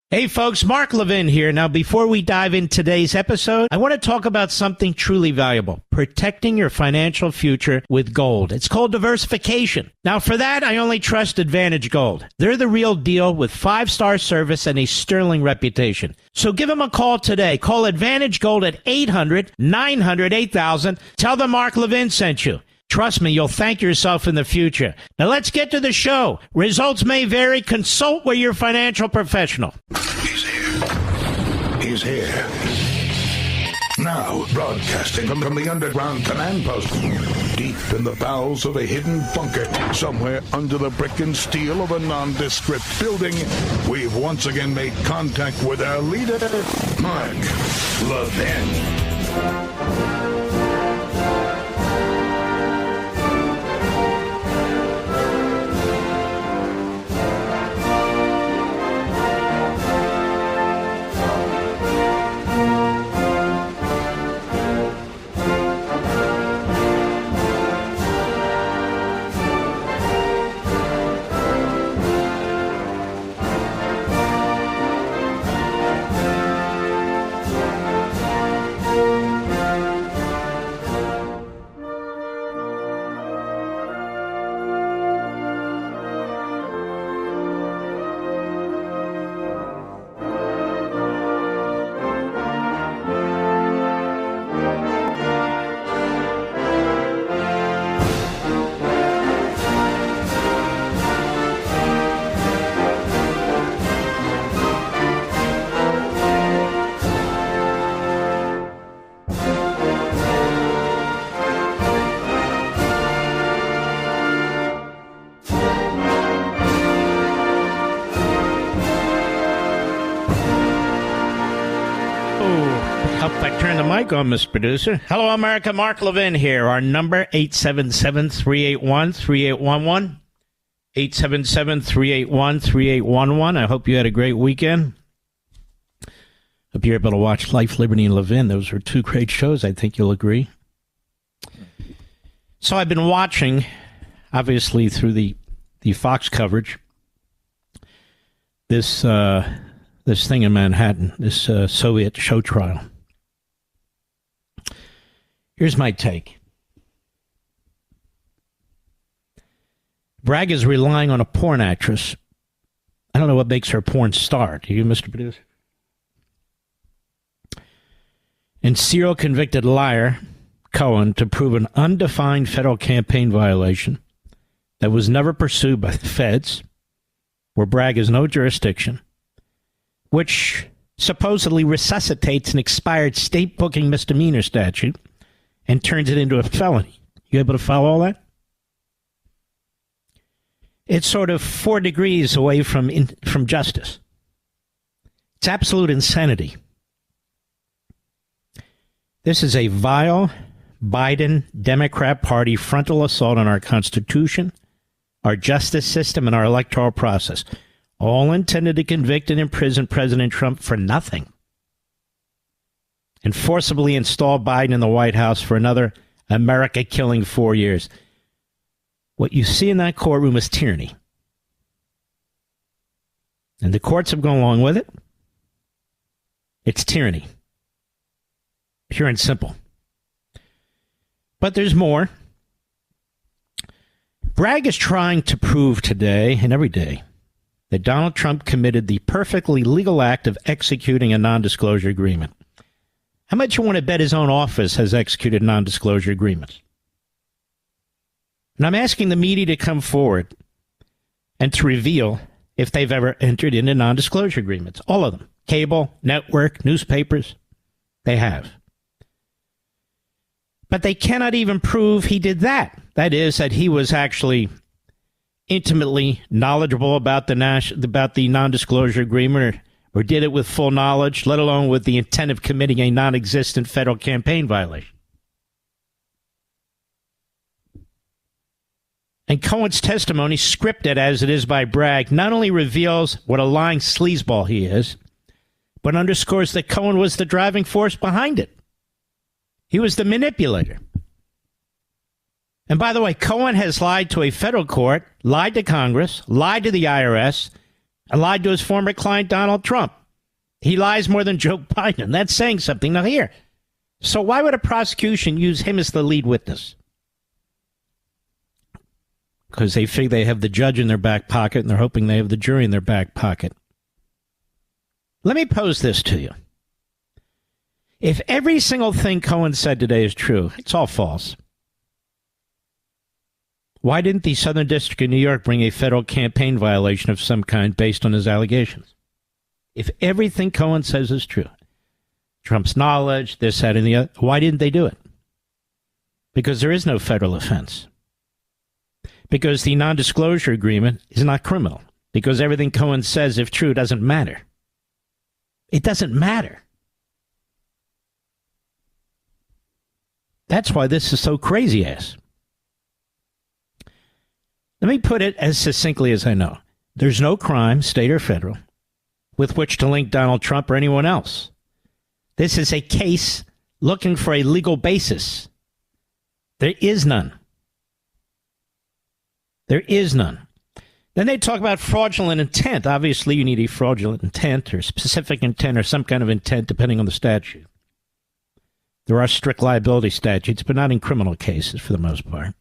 Hey folks, Mark Levin here. Now, before we dive in today's episode, I want to talk about something truly valuable, protecting your financial future with gold. It's called diversification. Now, for that, I only trust Advantage Gold. They're the real deal with 5-star service and a sterling reputation. So give them a call today. Call Advantage Gold at 800-900-8000. Tell them Mark Levin sent you. Trust me, you'll thank yourself in the future. Now let's get to the show. Results may vary. Consult with your financial professional. He's here. He's here. Now, broadcasting from the underground command post, deep in the bowels of a hidden bunker, somewhere under the brick and steel of a nondescript building, we've once again made contact with our leader, Mark Levin. Mic on, Mr. Producer. Hello, America. Mark Levin here. Our number, 877-381-3811. 877-381-3811. I hope you had a great weekend. Hope you're able to watch Life, Liberty, and Levin. Those were two great shows. I think you'll agree. So I've been watching, obviously, through the Fox coverage, this thing in Manhattan, this Soviet show trial. Here's my take. Bragg is relying on a porn actress. I don't know what makes her a porn star. Do you, Mr. Producer? And serial convicted liar, Cohen, to prove an undefined federal campaign violation that was never pursued by the feds, where Bragg has no jurisdiction, which supposedly resuscitates an expired state booking misdemeanor statute and turns it into a felony. You able to follow all that? It's sort of 4 degrees away from justice. It's absolute insanity. This is a vile Biden Democrat Party frontal assault on our Constitution, our justice system, and our electoral process, all intended to convict and imprison President Trump for nothing, and forcibly install Biden in the White House for another America-killing 4 years. What you see in that courtroom is tyranny. And the courts have gone along with it. It's tyranny. Pure and simple. But there's more. Bragg is trying to prove today and every day that Donald Trump committed the perfectly legal act of executing a non-disclosure agreement. How much you want to bet his own office has executed non-disclosure agreements? And I'm asking the media to come forward and to reveal if they've ever entered into non-disclosure agreements. All of them. Cable, network, newspapers. They have. But they cannot even prove he did that. That is, that he was actually intimately knowledgeable about the non-disclosure agreement, or did it with full knowledge, let alone with the intent of committing a non-existent federal campaign violation. And Cohen's testimony, scripted as it is by Bragg, not only reveals what a lying sleazeball he is, but underscores that Cohen was the driving force behind it. He was the manipulator. And by the way, Cohen has lied to a federal court, lied to Congress, lied to the IRS, and lied to his former client, Donald Trump. He lies more than Joe Biden. That's saying something. Now here. So why would a prosecution use him as the lead witness? Because they figure they have the judge in their back pocket and they're hoping they have the jury in their back pocket. Let me pose this to you. If every single thing Cohen said today is true, it's all false. Why didn't the Southern District of New York bring a federal campaign violation of some kind based on his allegations? If everything Cohen says is true, Trump's knowledge, this, that, and the other, why didn't they do it? Because there is no federal offense. Because the non-disclosure agreement is not criminal. Because everything Cohen says, if true, doesn't matter. It doesn't matter. That's why this is so crazy ass. Let me put it as succinctly as I know. There's no crime, state or federal, with which to link Donald Trump or anyone else. This is a case looking for a legal basis. There is none. There is none. Then they talk about fraudulent intent. Obviously, you need a fraudulent intent or specific intent or some kind of intent, depending on the statute. There are strict liability statutes, but not in criminal cases for the most part.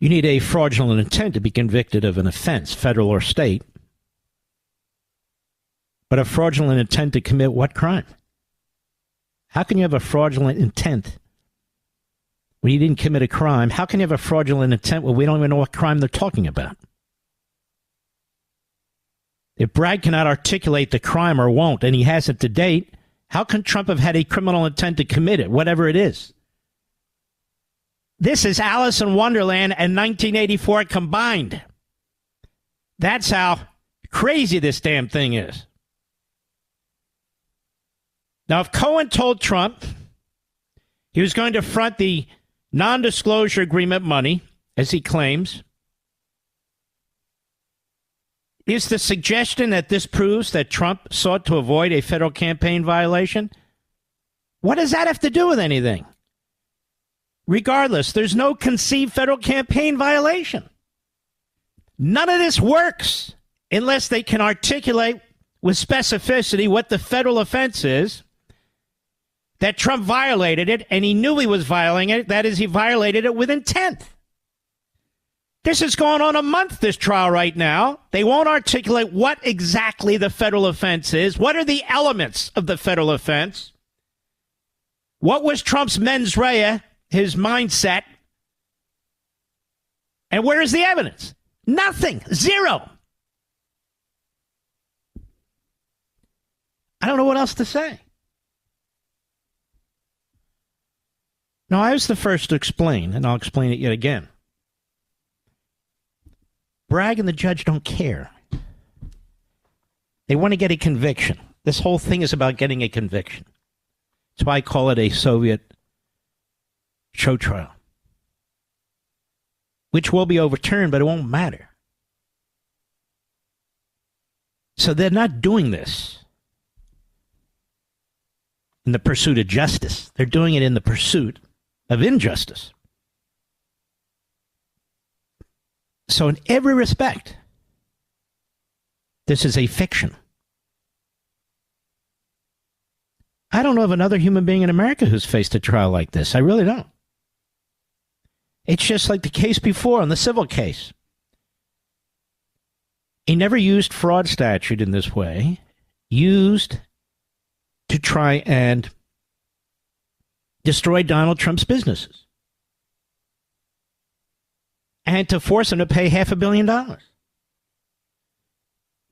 You need a fraudulent intent to be convicted of an offense, federal or state. But a fraudulent intent to commit what crime? How can you have a fraudulent intent when you didn't commit a crime? How can you have a fraudulent intent when we don't even know what crime they're talking about? If Bragg cannot articulate the crime or won't, and he hasn't to date, how can Trump have had a criminal intent to commit it, whatever it is? This is Alice in Wonderland and 1984 combined. That's how crazy this damn thing is. Now, if Cohen told Trump he was going to front the non-disclosure agreement money, as he claims, is the suggestion that this proves that Trump sought to avoid a federal campaign violation? What does that have to do with anything? Regardless, there's no conceived federal campaign violation. None of this works unless they can articulate with specificity what the federal offense is, that Trump violated it, and he knew he was violating it. That is, he violated it with intent. This is going on a month, this trial right now. They won't articulate what exactly the federal offense is. What are the elements of the federal offense? What was Trump's mens rea, his mindset? And where is the evidence? Nothing. Zero. I don't know what else to say. Now, I was the first to explain, and I'll explain it yet again. Bragg and the judge don't care. They want to get a conviction. This whole thing is about getting a conviction. That's why I call it a Soviet show trial, which will be overturned, but it won't matter. So they're not doing this in the pursuit of justice. They're doing it in the pursuit of injustice. So in every respect, this is a fiction. I don't know of another human being in America who's faced a trial like this. I really don't. It's just like the case before on the civil case. He never used fraud statute in this way, used to try and destroy Donald Trump's businesses and to force him to pay $500 million.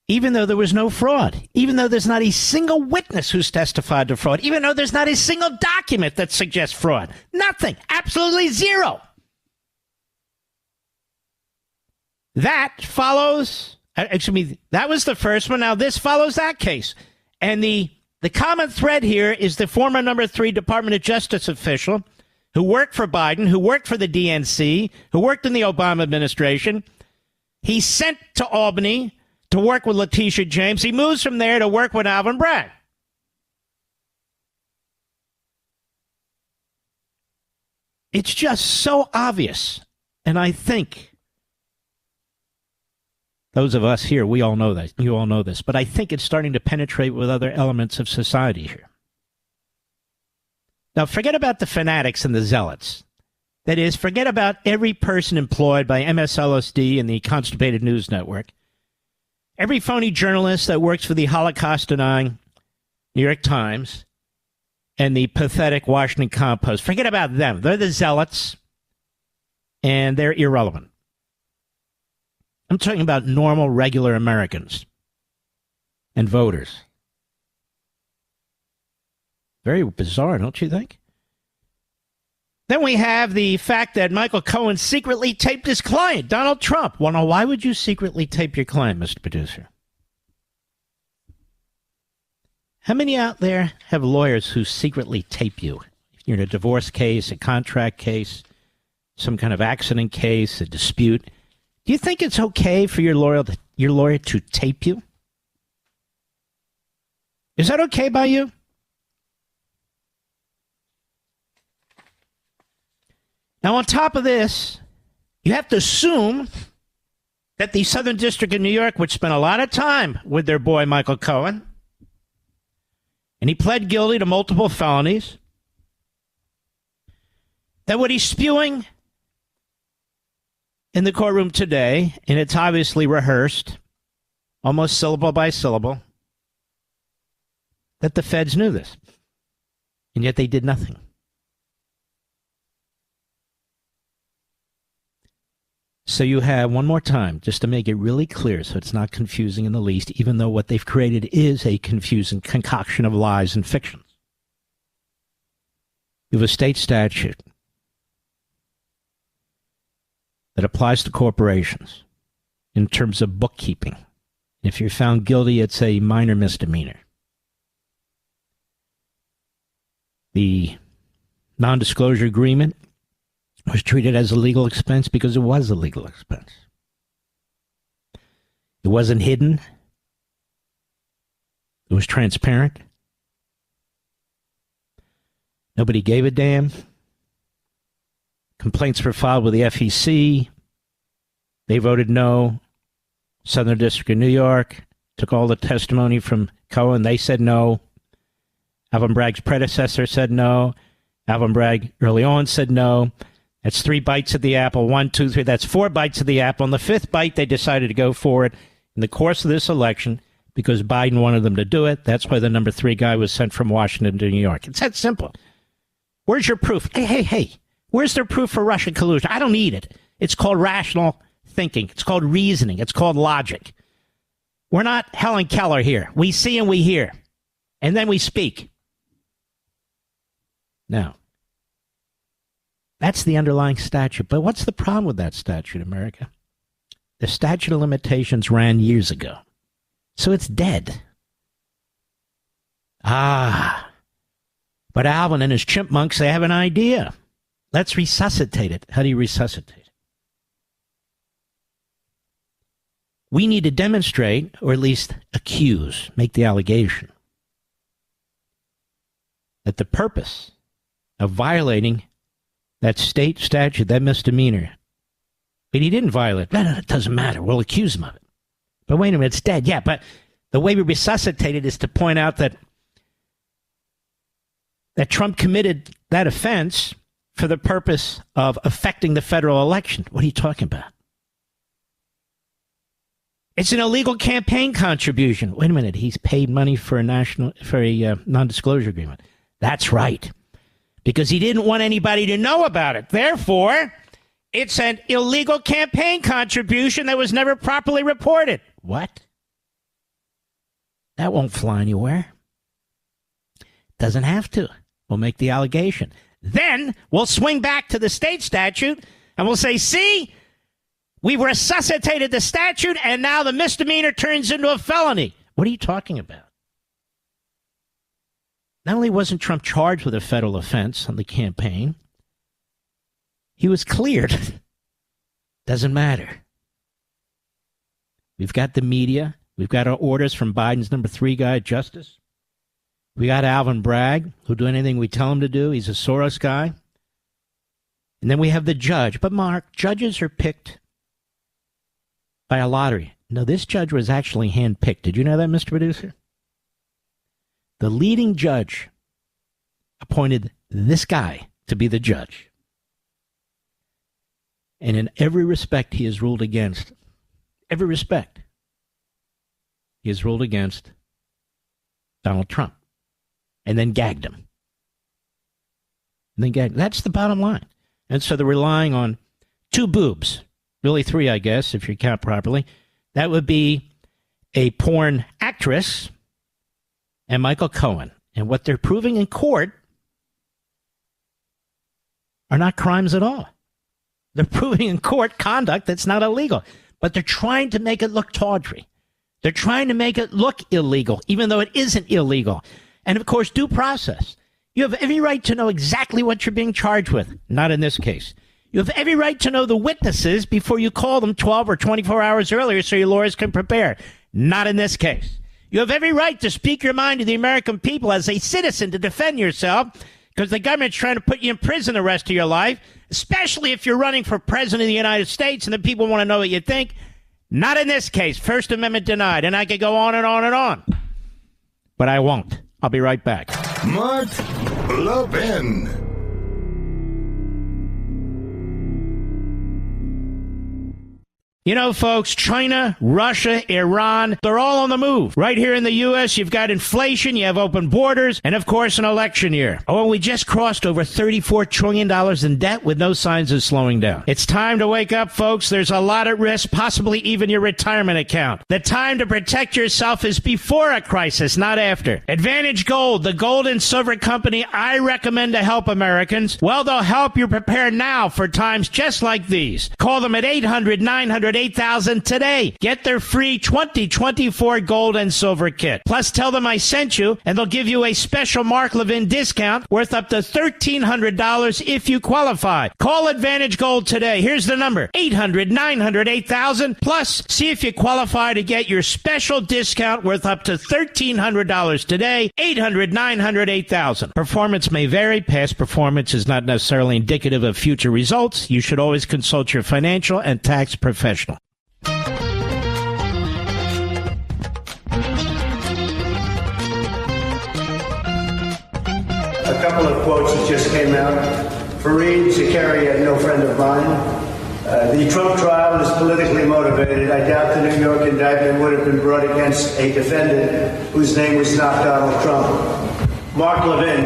Even though there was no fraud, even though there's not a single witness who's testified to fraud, even though there's not a single document that suggests fraud. Nothing. Absolutely zero. That follows, that was the first one. Now this follows that case. And the common thread here is the former number 3 Department of Justice official who worked for Biden, who worked for the DNC, who worked in the Obama administration. He's sent to Albany to work with Letitia James. He moves from there to work with Alvin Bragg. It's just so obvious. And I think Those of us here, we all know that. You all know this. But I think it's starting to penetrate with other elements of society here. Now, forget about the fanatics and the zealots. That is, forget about every person employed by MSLSD and the Constipated News Network. Every phony journalist that works for the Holocaust-denying New York Times and the pathetic Washington Compost. Forget about them. They're the zealots, and they're irrelevant. I'm talking about normal, regular Americans and voters. Very bizarre, don't you think? Then we have the fact that Michael Cohen secretly taped his client, Donald Trump. Well, now, why would you secretly tape your client, Mr. Producer? How many out there have lawyers who secretly tape you? If you're in a divorce case, a contract case, some kind of accident case, a dispute. Do you think it's okay for your lawyer to tape you? Is that okay by you? Now, on top of this, you have to assume that the Southern District of New York, which spent a lot of time with their boy Michael Cohen, and he pled guilty to multiple felonies, that what he's spewing in the courtroom today, and it's obviously rehearsed, almost syllable by syllable, that the feds knew this, and yet they did nothing. So you have, one more time, just to make it really clear so it's not confusing in the least, even though what they've created is a confusing concoction of lies and fictions. You have a state statute that applies to corporations in terms of bookkeeping. If you're found guilty, it's a minor misdemeanor. The non-disclosure agreement was treated as a legal expense because it was a legal expense. It wasn't hidden. It was transparent. Nobody gave a damn. Complaints were filed with the FEC. They voted no. Southern District of New York took all the testimony from Cohen. They said no. Alvin Bragg's predecessor said no. Alvin Bragg early on said no. That's 3 bites of the apple. 1, 2, 3. That's 4 bites of the apple. On the 5th bite, they decided to go for it in the course of this election because Biden wanted them to do it. That's why the number 3 guy was sent from Washington to New York. It's that simple. Where's your proof? Hey. Where's their proof for Russian collusion? I don't need it. It's called rational thinking. It's called reasoning. It's called logic. We're not Helen Keller here. We see and we hear. And then we speak. Now, that's the underlying statute. But what's the problem with that statute, America? The statute of limitations ran years ago. So it's dead. But Alvin and his chipmunks, they have an idea. Let's resuscitate it. How do you resuscitate it? We need to demonstrate, or at least accuse, make the allegation, that the purpose of violating that state statute, that misdemeanor, but he didn't violate. No, it doesn't matter. We'll accuse him of it. But wait a minute, it's dead. Yeah, but the way we resuscitate it is to point out that Trump committed that offense for the purpose of affecting the federal election. What are you talking about? It's an illegal campaign contribution. Wait a minute, he's paid money for a non-disclosure agreement. That's right. Because he didn't want anybody to know about it. Therefore, it's an illegal campaign contribution that was never properly reported. What? That won't fly anywhere. Doesn't have to. We'll make the allegation. Then we'll swing back to the state statute and we'll say, see, we resuscitated the statute and now the misdemeanor turns into a felony. What are you talking about? Not only wasn't Trump charged with a federal offense on the campaign, he was cleared. Doesn't matter. We've got the media. We've got our orders from Biden's number 3 guy, Justice. We got Alvin Bragg, who'll do anything we tell him to do. He's a Soros guy. And then we have the judge. But, Mark, judges are picked by a lottery. No, this judge was actually handpicked. Did you know that, Mr. Producer? The leading judge appointed this guy to be the judge. And in every respect, he is ruled against. Every respect. He is ruled against Donald Trump. And then gagged him. That's the bottom line. And so they're relying on two boobs. Really three, I guess, if you count properly. That would be a porn actress and Michael Cohen. And what they're proving in court are not crimes at all. They're proving in court conduct that's not illegal. But they're trying to make it look tawdry. They're trying to make it look illegal, even though it isn't illegal. And, of course, due process. You have every right to know exactly what you're being charged with. Not in this case. You have every right to know the witnesses before you call them 12 or 24 hours earlier so your lawyers can prepare. Not in this case. You have every right to speak your mind to the American people as a citizen to defend yourself because the government's trying to put you in prison the rest of your life, especially if you're running for president of the United States and the people want to know what you think. Not in this case. First Amendment denied. And I could go on and on and on. But I won't. I'll be right back. Mark Levin. You know, folks, China, Russia, Iran, they're all on the move. Right here in the U.S., you've got inflation, you have open borders, and, of course, an election year. Oh, and we just crossed over $34 trillion in debt with no signs of slowing down. It's time to wake up, folks. There's a lot at risk, possibly even your retirement account. The time to protect yourself is before a crisis, not after. Advantage Gold, the gold and silver company I recommend to help Americans. Well, they'll help you prepare now for times just like these. Call them at 800-900-8000 today. Get their free 2024 gold and silver kit. Plus, tell them I sent you, and they'll give you a special Mark Levin discount worth up to $1,300 if you qualify. Call Advantage Gold today. Here's the number, 800-900-8000. Plus, see if you qualify to get your special discount worth up to $1,300 today, 800-900-8000. Performance may vary. Past performance is not necessarily indicative of future results. You should always consult your financial and tax professional. A couple of quotes that just came out. Fareed Zakaria, no friend of mine. The Trump trial is politically motivated. I doubt the New York indictment would have been brought against a defendant whose name was not Donald Trump. Mark Levin,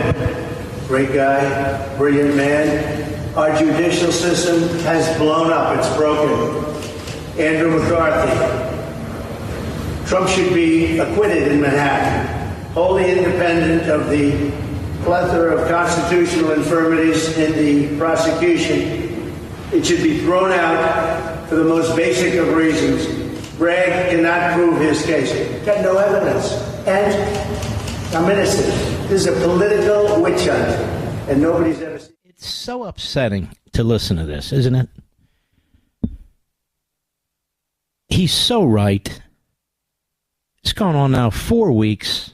great guy, brilliant man. Our judicial system has blown up. It's broken. Andrew McCarthy. Trump should be acquitted in Manhattan, wholly independent of the plethora of constitutional infirmities in the prosecution. It should be thrown out for the most basic of reasons. Bragg cannot prove his case. Got no evidence. And I'm innocent. This is a political witch hunt, and nobody's ever seen it. It's so upsetting to listen to this, isn't it? He's so right. It's gone on now 4 weeks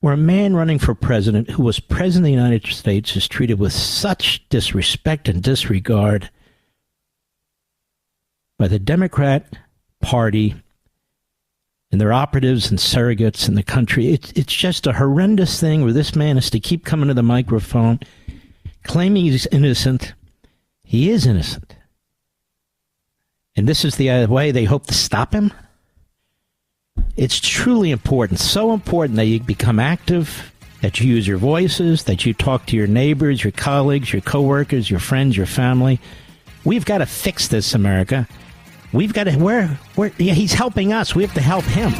where a man running for president who was president of the United States is treated with such disrespect and disregard by the Democrat Party and their operatives and surrogates in the country. It's just a horrendous thing where this man has to keep coming to the microphone claiming he's innocent. He is innocent. And this is the way they hope to stop him? It's truly important, so important that you become active, that you use your voices, that you talk to your neighbors, your colleagues, your coworkers, your friends, your family. We've got to fix this, America. We've got to, he's helping us. We have to help him.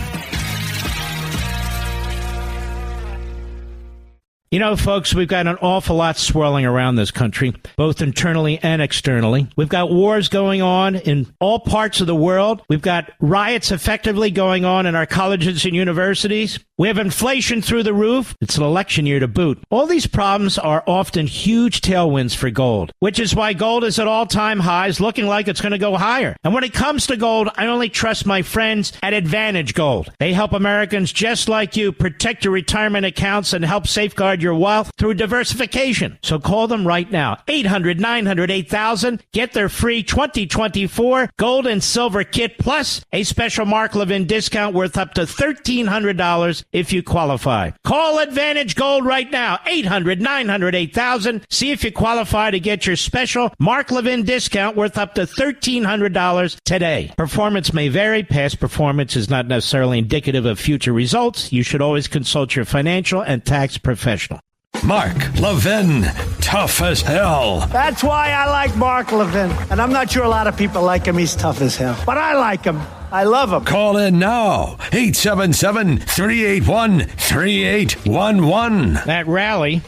You know, folks, we've got an awful lot swirling around this country, both internally and externally. We've got wars going on in all parts of the world. We've got riots effectively going on in our colleges and universities. We have inflation through the roof. It's an election year to boot. All these problems are often huge tailwinds for gold, which is why gold is at all-time highs, looking like it's going to go higher. And when it comes to gold, I only trust my friends at Advantage Gold. They help Americans just like you protect your retirement accounts and help safeguard your wealth through diversification. So call them right now. 800-900-8000. Get their free 2024 gold and silver kit plus a special Mark Levin discount worth up to $1,300 if you qualify. Call Advantage Gold right now. 800-900-8000. See if you qualify to get your special Mark Levin discount worth up to $1,300 today. Performance may vary. Past performance is not necessarily indicative of future results. You should always consult your financial and tax professional. Mark Levin, tough as hell. That's why I like Mark Levin. And I'm not sure a lot of people like him. He's tough as hell. But I like him. I love him. Call in now. 877-381-3811. That rally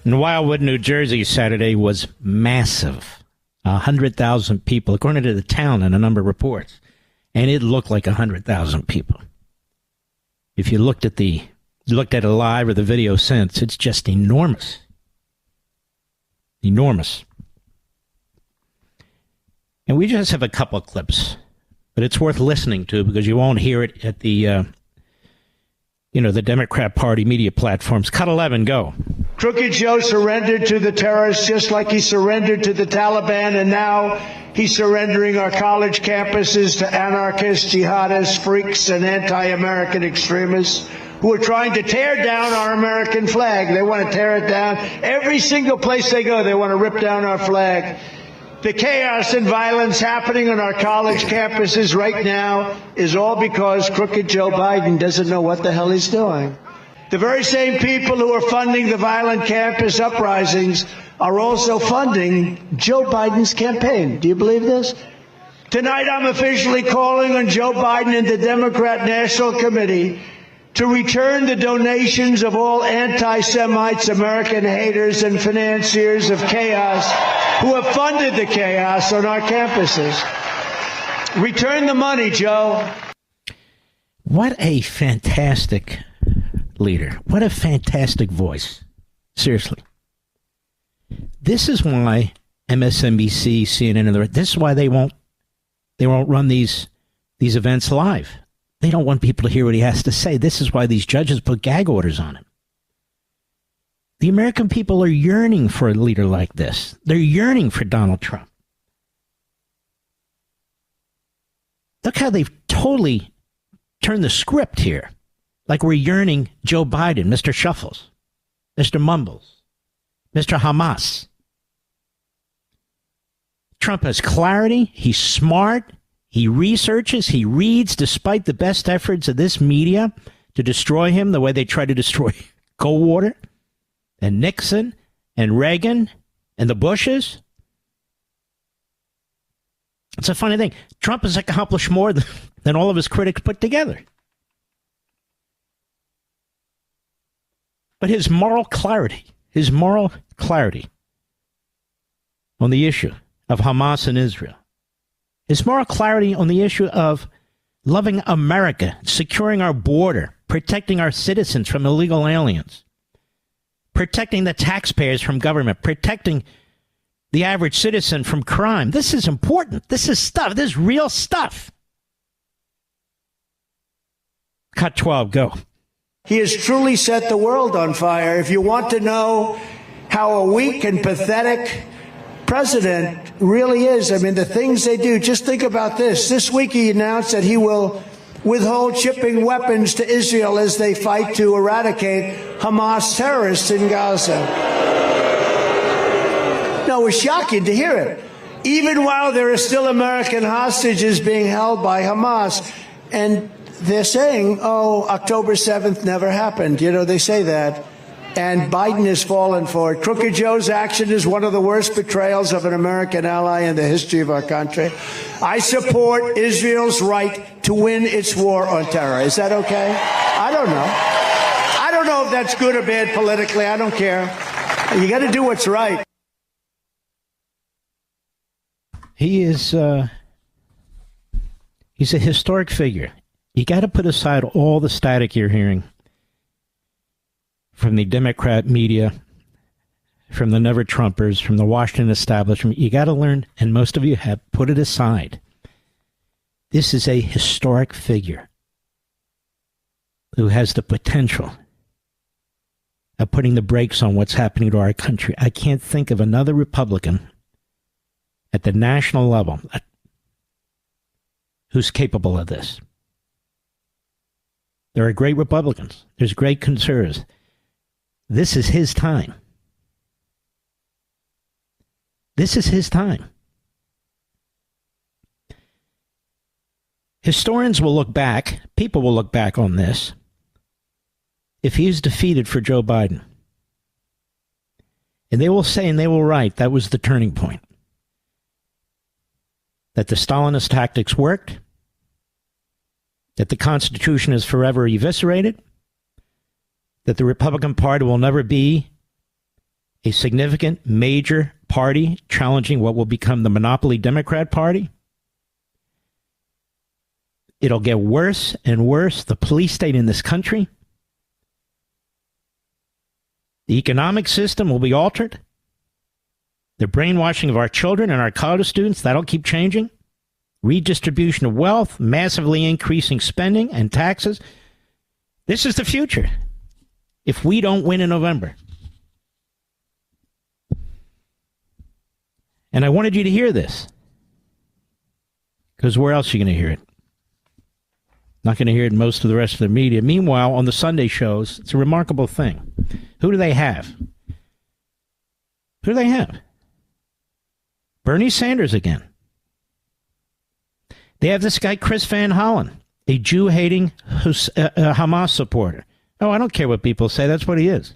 in Wildwood, New Jersey, Saturday was massive. 100,000 people, according to the town and a number of reports. And it looked like 100,000 people. If you looked at it live or the video since, it's just enormous. Enormous. And we just have a couple of clips, but it's worth listening to because you won't hear it at the, the Democrat Party media platforms. Cut 11, go. Crooked Joe surrendered to the terrorists just like he surrendered to the Taliban, and now he's surrendering our college campuses to anarchists, jihadists, freaks, and anti-American extremists who are trying to tear down our American flag. They want to tear it down. Every single place they go, they want to rip down our flag. The chaos and violence happening on our college campuses right now is all because crooked Joe Biden doesn't know what the hell he's doing. The very same people who are funding the violent campus uprisings are also funding Joe Biden's campaign. Do you believe this? Tonight I'm officially calling on Joe Biden and the Democrat National Committee to return the donations of all anti-Semites, American haters, and financiers of chaos who have funded the chaos on our campuses. Return the money, Joe. What a fantastic leader. What a fantastic voice. Seriously. This is why MSNBC, CNN, and this is why they won't run these events live. They don't want people to hear what he has to say. This is why these judges put gag orders on him. The American people are yearning for a leader like this. They're yearning for Donald Trump. Look how they've totally turned the script here. Like we're yearning Joe Biden, Mr. Shuffles, Mr. Mumbles, Mr. Hamas. Trump has clarity. He's smart. He researches, he reads, despite the best efforts of this media to destroy him the way they tried to destroy Goldwater and Nixon and Reagan and the Bushes. It's a funny thing. Trump has accomplished more than all of his critics put together. But his moral clarity on the issue of Hamas and Israel, his moral clarity on the issue of loving America, securing our border, protecting our citizens from illegal aliens, protecting the taxpayers from government, protecting the average citizen from crime. This is important. This is stuff. This is real stuff. Cut 12, go. He has truly set the world on fire. If you want to know how a weak and pathetic president really is, I mean, the things they do, just think about this. This week he announced that he will withhold shipping weapons to Israel as they fight to eradicate Hamas terrorists in Gaza. No, it was shocking to hear it. Even while there are still American hostages being held by Hamas, and they're saying, oh, October 7th never happened. You know, they say that. And Biden has fallen for it. Crooked Joe's action is one of the worst betrayals of an American ally in the history of our country. I support Israel's right to win its war on terror. Is that okay? I don't know. I don't know if that's good or bad politically. I don't care. You got to do what's right. He's a historic figure. You got to put aside all the static you're hearing from the Democrat media, from the never-Trumpers, from the Washington establishment. You got to learn, and most of you have, put it aside. This is a historic figure who has the potential of putting the brakes on what's happening to our country. I can't think of another Republican at the national level who's capable of this. There are great Republicans. There's great conservatives. This is his time. This is his time. Historians will look back, people will look back on this, if he is defeated for Joe Biden. And they will say, and they will write, that was the turning point. That the Stalinist tactics worked, that the Constitution is forever eviscerated, that the Republican Party will never be a significant major party challenging what will become the monopoly Democrat Party. It'll get worse and worse. The police state in this country. The economic system will be altered. The brainwashing of our children and our college students, that'll keep changing. Redistribution of wealth, massively increasing spending and taxes. This is the future if we don't win in November. And I wanted you to hear this, because where else are you going to hear it? Not going to hear it in most of the rest of the media. Meanwhile, on the Sunday shows, it's a remarkable thing. Who do they have? Who do they have? Bernie Sanders again. They have this guy, Chris Van Hollen, a Jew-hating Hamas supporter. Oh, I don't care what people say. That's what he is.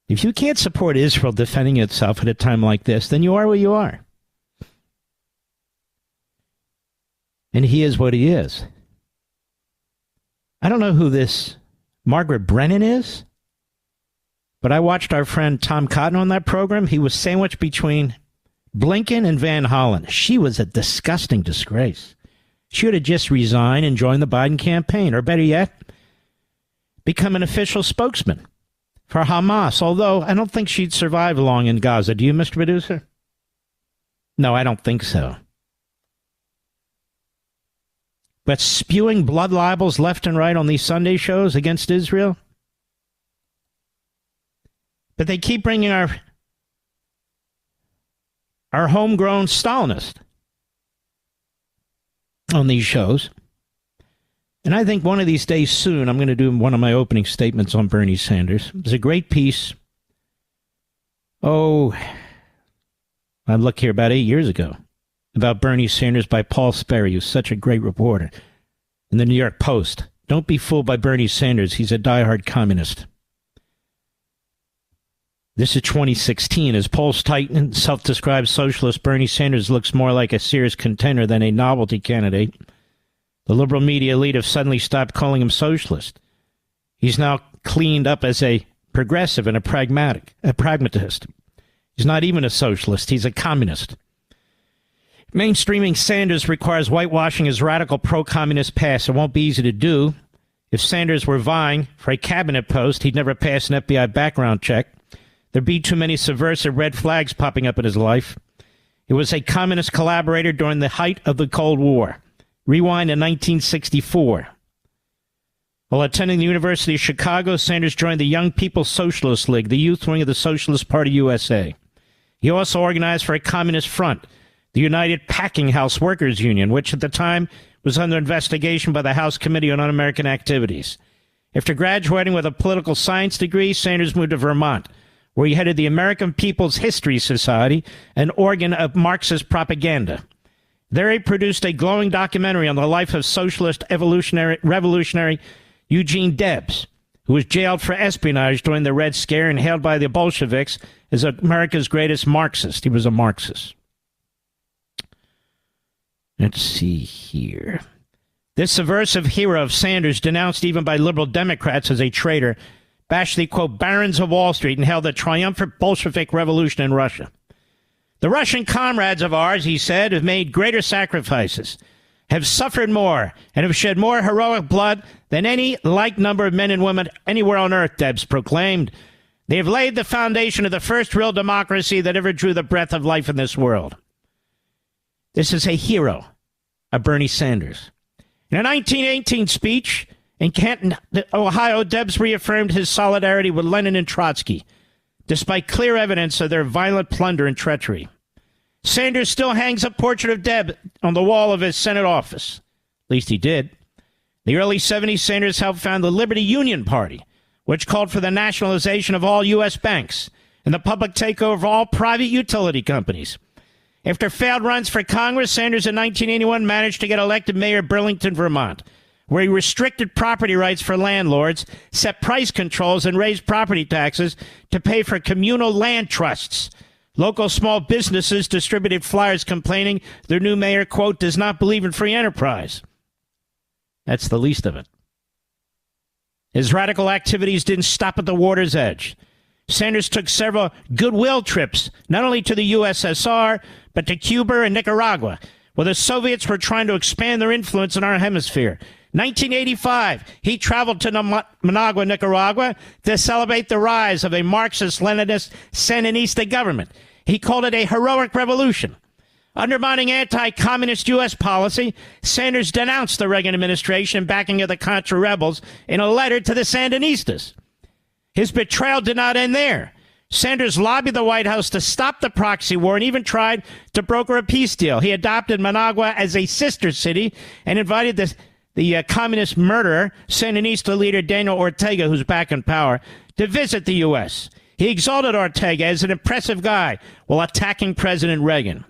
If you can't support Israel defending itself at a time like this, then you are where you are. And he is what he is. I don't know who this Margaret Brennan is, but I watched our friend Tom Cotton on that program. He was sandwiched between Blinken and Van Hollen. She was a disgusting disgrace. She would have just resigned and joined the Biden campaign, or better yet, become an official spokesman for Hamas, although I don't think she'd survive long in Gaza. Do you, Mr. Producer? No, I don't think so. But spewing blood libels left and right on these Sunday shows against Israel? But they keep bringing our homegrown Stalinist on these shows. And I think one of these days soon, I'm going to do one of my opening statements on Bernie Sanders. It was a great piece. Oh, I look here about 8 years ago, about Bernie Sanders by Paul Sperry, who's such a great reporter, in the New York Post. Don't be fooled by Bernie Sanders. He's a diehard communist. This is 2016. As polls tighten, self-described socialist Bernie Sanders looks more like a serious contender than a novelty candidate. The liberal media elite have suddenly stopped calling him socialist. He's now cleaned up as a progressive and a pragmatist. He's not even a socialist. He's a communist. Mainstreaming Sanders requires whitewashing his radical pro-communist past. It won't be easy to do. If Sanders were vying for a cabinet post, he'd never pass an FBI background check. There'd be too many subversive red flags popping up in his life. He was a communist collaborator during the height of the Cold War. Rewind to 1964. While attending the University of Chicago, Sanders joined the Young People's Socialist League, the youth wing of the Socialist Party USA. He also organized for a communist front, the United Packing House Workers Union, which at the time was under investigation by the House Committee on Un-American Activities. After graduating with a political science degree, Sanders moved to Vermont, where he headed the American People's History Society, an organ of Marxist propaganda. There he produced a glowing documentary on the life of socialist revolutionary Eugene Debs, who was jailed for espionage during the Red Scare and hailed by the Bolsheviks as America's greatest Marxist. He was a Marxist. Let's see here. This subversive hero of Sanders, denounced even by liberal Democrats as a traitor, bashed the, quote, barons of Wall Street and hailed the triumphant Bolshevik revolution in Russia. The Russian comrades of ours, he said, have made greater sacrifices, have suffered more and have shed more heroic blood than any like number of men and women anywhere on earth, Debs proclaimed. They have laid the foundation of the first real democracy that ever drew the breath of life in this world. This is a hero of Bernie Sanders. In a 1918 speech in Canton, Ohio, Debs reaffirmed his solidarity with Lenin and Trotsky, despite clear evidence of their violent plunder and treachery. Sanders still hangs a portrait of Debs on the wall of his Senate office. At least he did. In the early 70s, Sanders helped found the Liberty Union Party, which called for the nationalization of all U.S. banks and the public takeover of all private utility companies. After failed runs for Congress, Sanders in 1981 managed to get elected mayor of Burlington, Vermont, where he restricted property rights for landlords, set price controls, and raised property taxes to pay for communal land trusts. Local small businesses distributed flyers complaining their new mayor, quote, does not believe in free enterprise. That's the least of it. His radical activities didn't stop at the water's edge. Sanders took several goodwill trips, not only to the USSR, but to Cuba and Nicaragua, where the Soviets were trying to expand their influence in our hemisphere. 1985, he traveled to Managua, Nicaragua, to celebrate the rise of a Marxist-Leninist Sandinista government. He called it a heroic revolution. Undermining anti-communist U.S. policy, Sanders denounced the Reagan administration and backing of the Contra rebels in a letter to the Sandinistas. His betrayal did not end there. Sanders lobbied the White House to stop the proxy war and even tried to broker a peace deal. He adopted Managua as a sister city and invited the communist murderer, Sandinista leader Daniel Ortega, who's back in power, to visit the U.S. He exalted Ortega as an impressive guy while attacking President Reagan.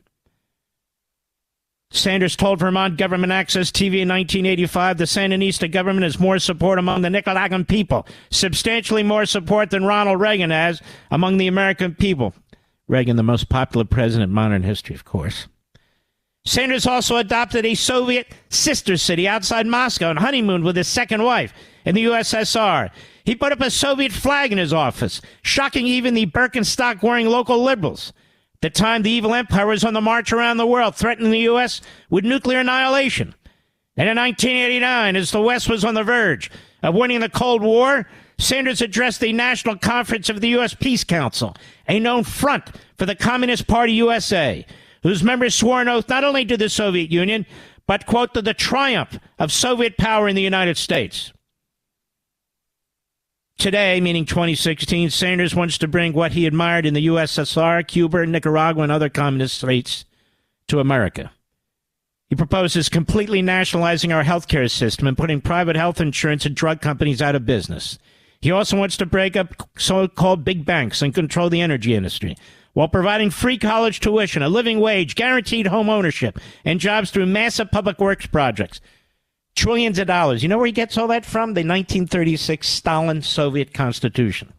Sanders told Vermont Government Access TV in 1985 the Sandinista government has more support among the Nicaraguan people, substantially more support than Ronald Reagan has among the American people. Reagan, the most popular president in modern history, of course. Sanders also adopted a Soviet sister city outside Moscow and honeymooned with his second wife in the USSR. He put up a Soviet flag in his office, shocking even the Birkenstock-wearing local liberals. At the time, the evil empire was on the march around the world, threatening the U.S. with nuclear annihilation. And in 1989, as the West was on the verge of winning the Cold War, Sanders addressed the National Conference of the U.S. Peace Council, a known front for the Communist Party USA, whose members swore an oath not only to the Soviet Union, but, quote, to the triumph of Soviet power in the United States. Today, meaning 2016, Sanders wants to bring what he admired in the USSR, Cuba, Nicaragua, and other communist states to America. He proposes completely nationalizing our healthcare system and putting private health insurance and drug companies out of business. He also wants to break up so-called big banks and control the energy industry, while providing free college tuition, a living wage, guaranteed home ownership, and jobs through massive public works projects. Trillions of dollars. You know where he gets all that from? The 1936 Stalin Soviet Constitution.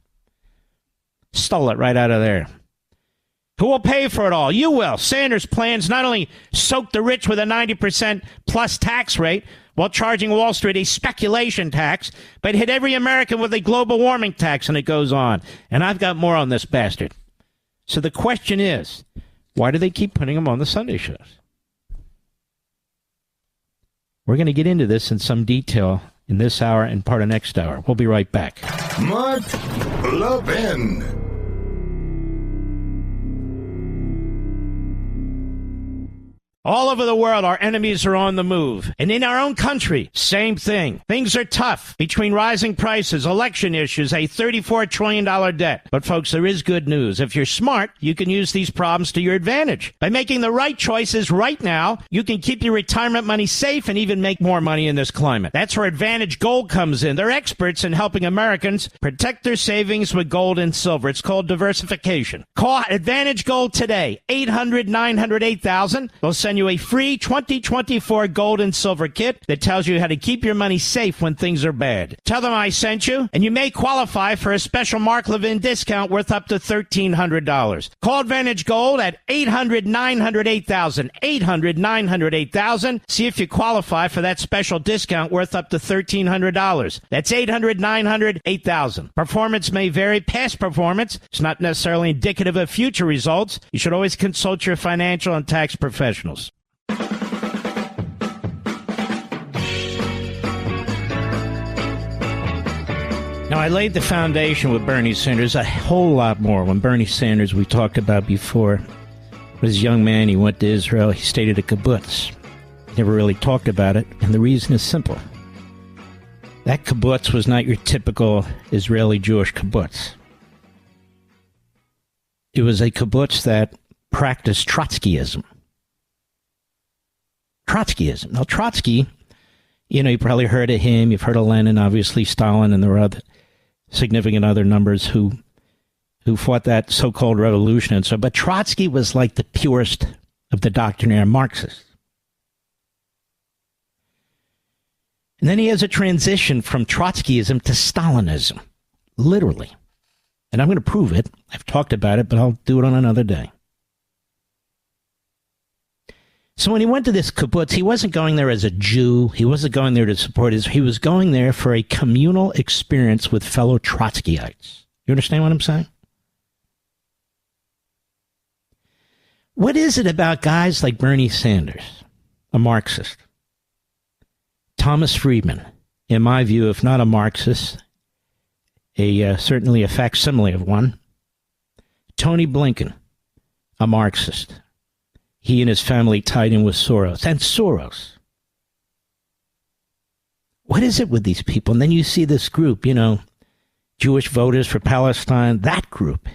Stole it right out of there. Who will pay for it all? You will. Sanders' plans not only soak the rich with a 90% plus tax rate while charging Wall Street a speculation tax, but hit every American with a global warming tax, and it goes on. And I've got more on this bastard. So the question is, why do they keep putting him on the Sunday shows? We're going to get into this in some detail in this hour and part of next hour. We'll be right back. Mark Levin. All over the world, our enemies are on the move. And in our own country, same thing. Things are tough between rising prices, election issues, a $34 trillion debt. But folks, there is good news. If you're smart, you can use these problems to your advantage. By making the right choices right now, you can keep your retirement money safe and even make more money in this climate. That's where Advantage Gold comes in. They're experts in helping Americans protect their savings with gold and silver. It's called diversification. Call Advantage Gold today, 800-900-8000. They'll send you a free 2024 gold and silver kit that tells you how to keep your money safe when things are bad. Tell them I sent you, and you may qualify for a special Mark Levin discount worth up to $1,300. Call Advantage Gold at 800-900-8000, 800-900-8000. See if you qualify for that special discount worth up to $1,300. That's 800-900-8000. Performance may vary. Past performance is not necessarily indicative of future results. You should always consult your financial and tax professionals. I laid the foundation with Bernie Sanders, a whole lot more. When Bernie Sanders, we talked about before, was a young man, he went to Israel, he stayed at a kibbutz. Never really talked about it, and the reason is simple. That kibbutz was not your typical Israeli Jewish kibbutz. It was a kibbutz that practiced Trotskyism. Trotskyism. Now, Trotsky, you probably heard of him. You've heard of Lenin, obviously Stalin, and there were other significant other numbers who fought that so-called revolution and so. But Trotsky was like the purest of the doctrinaire Marxists. And then he has a transition from Trotskyism to Stalinism, literally. And I'm going to prove it. I've talked about it, but I'll do it on another day. So when he went to this kibbutz, he wasn't going there as a Jew. He wasn't going there to support Israel. He was going there for a communal experience with fellow Trotskyites. You understand what I'm saying? What is it about guys like Bernie Sanders, a Marxist? Thomas Friedman, in my view, if not a Marxist, certainly a facsimile of one. Tony Blinken, a Marxist. He and his family tied in with Soros. And Soros. What is it with these people? And then you see this group, Jewish voters for Palestine, that group.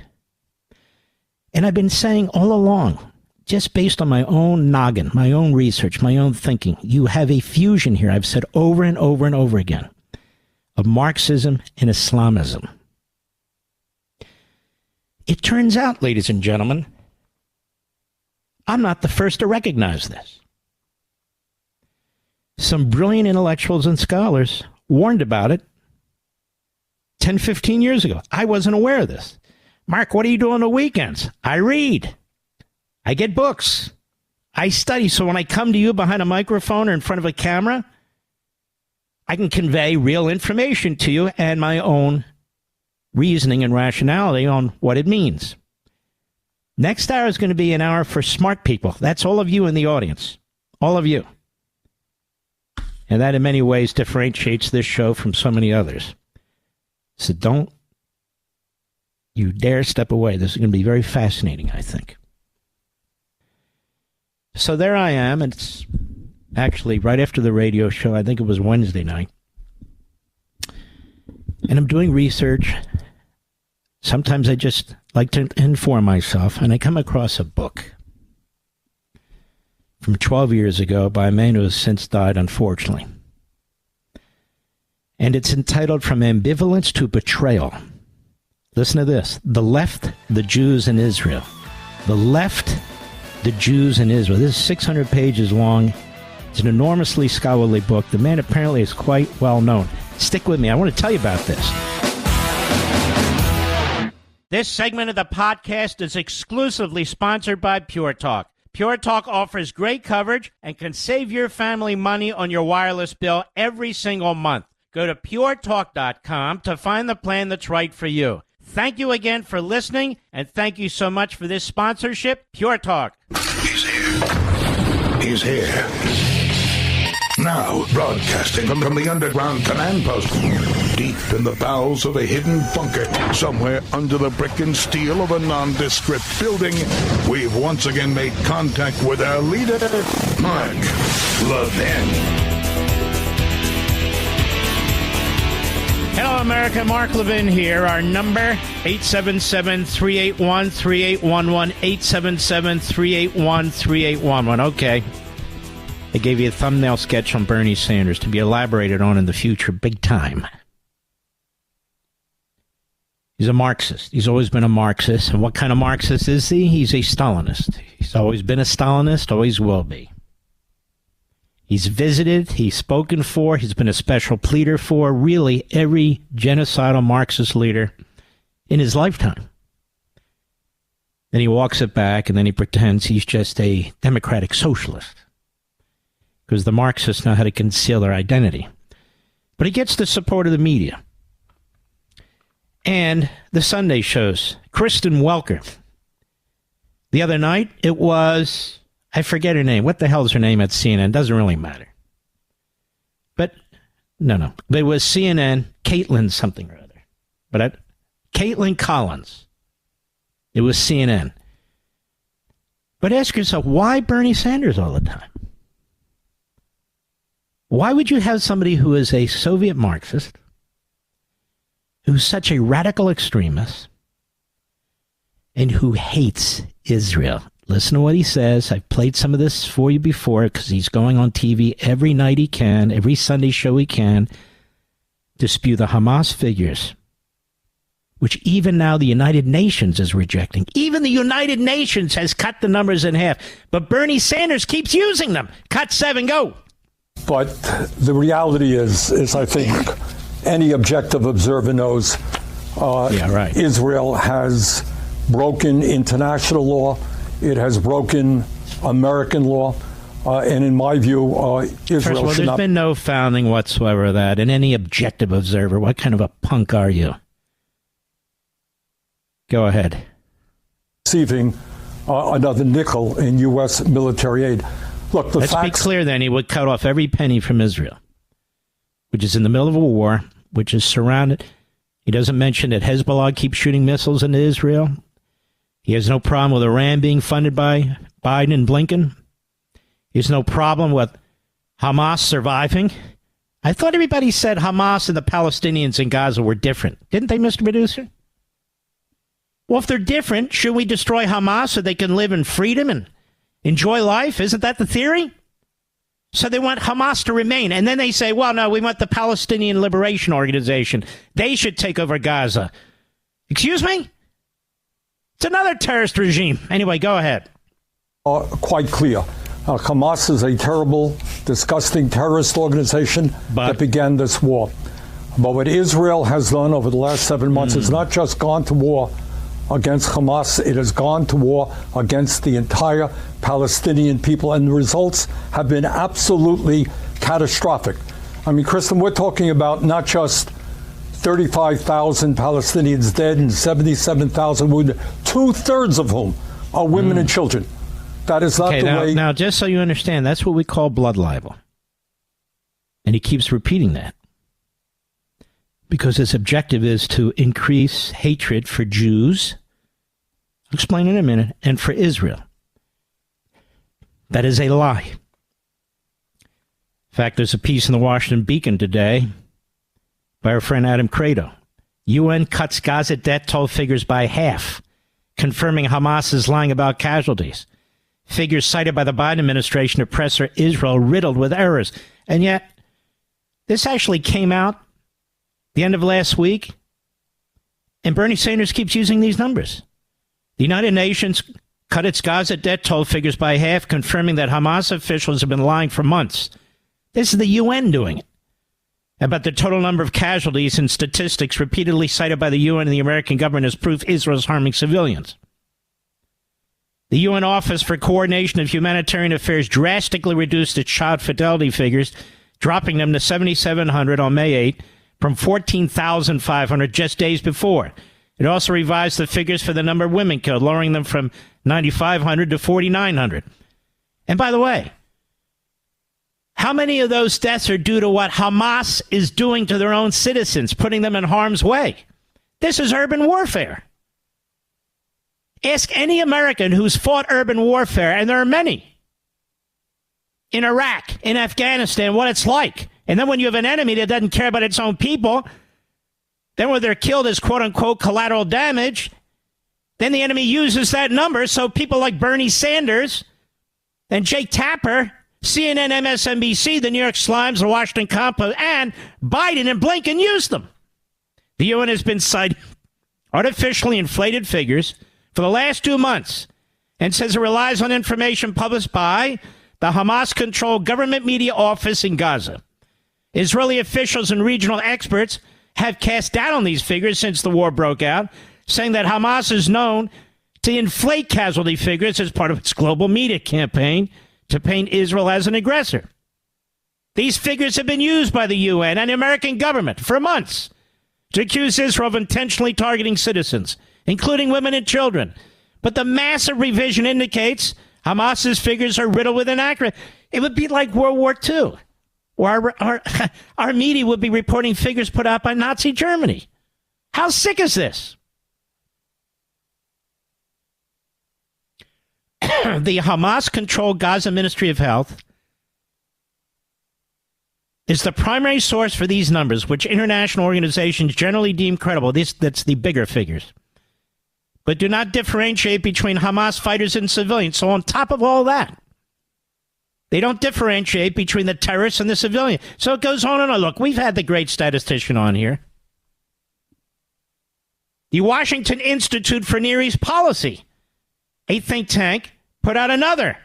And I've been saying all along, just based on my own noggin, my own research, my own thinking, you have a fusion here, I've said over and over and over again, of Marxism and Islamism. It turns out, ladies and gentlemen, I'm not the first to recognize this. Some brilliant intellectuals and scholars warned about it 10, 15 years ago. I wasn't aware of this. Mark, what do you do on the weekends? I read. I get books. I study. So when I come to you behind a microphone or in front of a camera, I can convey real information to you and my own reasoning and rationality on what it means. Next hour is going to be an hour for smart people. That's all of you in the audience. All of you. And that in many ways differentiates this show from so many others. So don't you dare step away. This is going to be very fascinating, I think. So there I am. It's actually right after the radio show. I think it was Wednesday night. And I'm doing research. Sometimes I just like to inform myself, and I come across a book from 12 years ago by a man who has since died, unfortunately. And it's entitled From Ambivalence to Betrayal. Listen to this. The Left, the Jews, and Israel. The Left, the Jews, and Israel. This is 600 pages long. It's an enormously scholarly book. The man apparently is quite well known. Stick with me. I want to tell you about this. This segment of the podcast is exclusively sponsored by Pure Talk. Pure Talk offers great coverage and can save your family money on your wireless bill every single month. Go to puretalk.com to find the plan that's right for you. Thank you again for listening, and thank you so much for this sponsorship, Pure Talk. He's here. He's here. Now, broadcasting from the underground command post, deep in the bowels of a hidden bunker, somewhere under the brick and steel of a nondescript building, we've once again made contact with our leader, Mark Levin. Hello, America. Mark Levin here. Our number, 877-381-3811, 877-381-3811. Okay. I gave you a thumbnail sketch on Bernie Sanders to be elaborated on in the future, big time. He's a Marxist. He's always been a Marxist. And what kind of Marxist is he? He's a Stalinist. He's always been a Stalinist, always will be. He's visited, he's spoken for, he's been a special pleader for really every genocidal Marxist leader in his lifetime. Then he walks it back, and then he pretends he's just a democratic socialist, because the Marxists know how to conceal their identity. But he gets the support of the media and the Sunday shows. Kristen Welker. The other night, it was, I forget her name. What the hell is her name at CNN? Doesn't really matter. But, no. But it was CNN, Caitlin something or other. but Caitlin Collins. It was CNN. But ask yourself, why Bernie Sanders all the time? Why would you have somebody who is a Soviet Marxist, who's such a radical extremist, and who hates Israel? Listen to what he says. I've played some of this for you before because he's going on TV every night he can, every Sunday show he can, to spew the Hamas figures, which even now the United Nations is rejecting. Even the United Nations has cut the numbers in half, but Bernie Sanders keeps using them. Cut 7, go. But the reality is I think any objective observer knows Israel has broken international law. It has broken American law. And in my view, Israel First of all, there's been no founding whatsoever of that. And any objective observer, what kind of a punk are you? Go ahead. Receiving another nickel in U.S. military aid. Look, Let's be clear then, he would cut off every penny from Israel, which is in the middle of a war, which is surrounded. He doesn't mention that Hezbollah keeps shooting missiles into Israel. He has no problem with Iran being funded by Biden and Blinken. He has no problem with Hamas surviving. I thought everybody said Hamas and the Palestinians in Gaza were different. Didn't they, Mr. Producer? Well, if they're different, should we destroy Hamas so they can live in freedom and enjoy life? Isn't that the theory? So they want Hamas to remain. And then they say, well, no, we want the Palestinian Liberation Organization. They should take over Gaza. Excuse me? It's another terrorist regime. Anyway, go ahead. Quite clear. Hamas is a terrible, disgusting terrorist organization that began this war. But what Israel has done over the last 7 months is not just gone to war against Hamas, it has gone to war against the entire Palestinian people, and the results have been absolutely catastrophic. I mean, Kristen, we're talking about not just 35,000 Palestinians dead and 77,000 wounded, 2/3 of whom are women and children. That is not the way. Now, just so you understand, that's what we call blood libel. And he keeps repeating that, because his objective is to increase hatred for Jews, I'll explain in a minute, and for Israel. That is a lie. In fact, there's a piece in the Washington Beacon today by our friend Adam Credo. UN cuts Gaza death toll figures by half, confirming Hamas is lying about casualties. Figures cited by the Biden administration oppressor Israel riddled with errors. And yet, this actually came out the end of last week, and Bernie Sanders keeps using these numbers. The United Nations cut its Gaza death toll figures by half, confirming that Hamas officials have been lying for months. This is the UN doing it. About the total number of casualties and statistics repeatedly cited by the UN and the American government as proof Israel's harming civilians. The UN Office for Coordination of Humanitarian Affairs drastically reduced its child fidelity figures, dropping them to 7,700 on May 8 from 14,500 just days before. It also revised the figures for the number of women killed, lowering them from 9,500 to 4,900. And by the way, how many of those deaths are due to what Hamas is doing to their own citizens, putting them in harm's way? This is urban warfare. Ask any American who's fought urban warfare, and there are many, in Iraq, in Afghanistan, what it's like. And then when you have an enemy that doesn't care about its own people, then when they're killed as quote-unquote collateral damage, then the enemy uses that number so people like Bernie Sanders and Jake Tapper, CNN, MSNBC, the New York Slimes, the Washington Compost, and Biden and Blinken use them. The UN has been citing artificially inflated figures for the last 2 months and says it relies on information published by the Hamas-controlled government media office in Gaza. Israeli officials and regional experts have cast doubt on these figures since the war broke out, saying that Hamas is known to inflate casualty figures as part of its global media campaign to paint Israel as an aggressor. These figures have been used by the UN and the American government for months to accuse Israel of intentionally targeting citizens, including women and children. But the massive revision indicates Hamas's figures are riddled with inaccurate. It would be like World War II, where our media would be reporting figures put out by Nazi Germany. How sick is this? The Hamas-controlled Gaza Ministry of Health is the primary source for these numbers, which international organizations generally deem credible. That's the bigger figures, but do not differentiate between Hamas fighters and civilians. So on top of all that, they don't differentiate between the terrorists and the civilian. So it goes on and on. Look, we've had the great statistician on here. The Washington Institute for Near East Policy, a think tank, put out another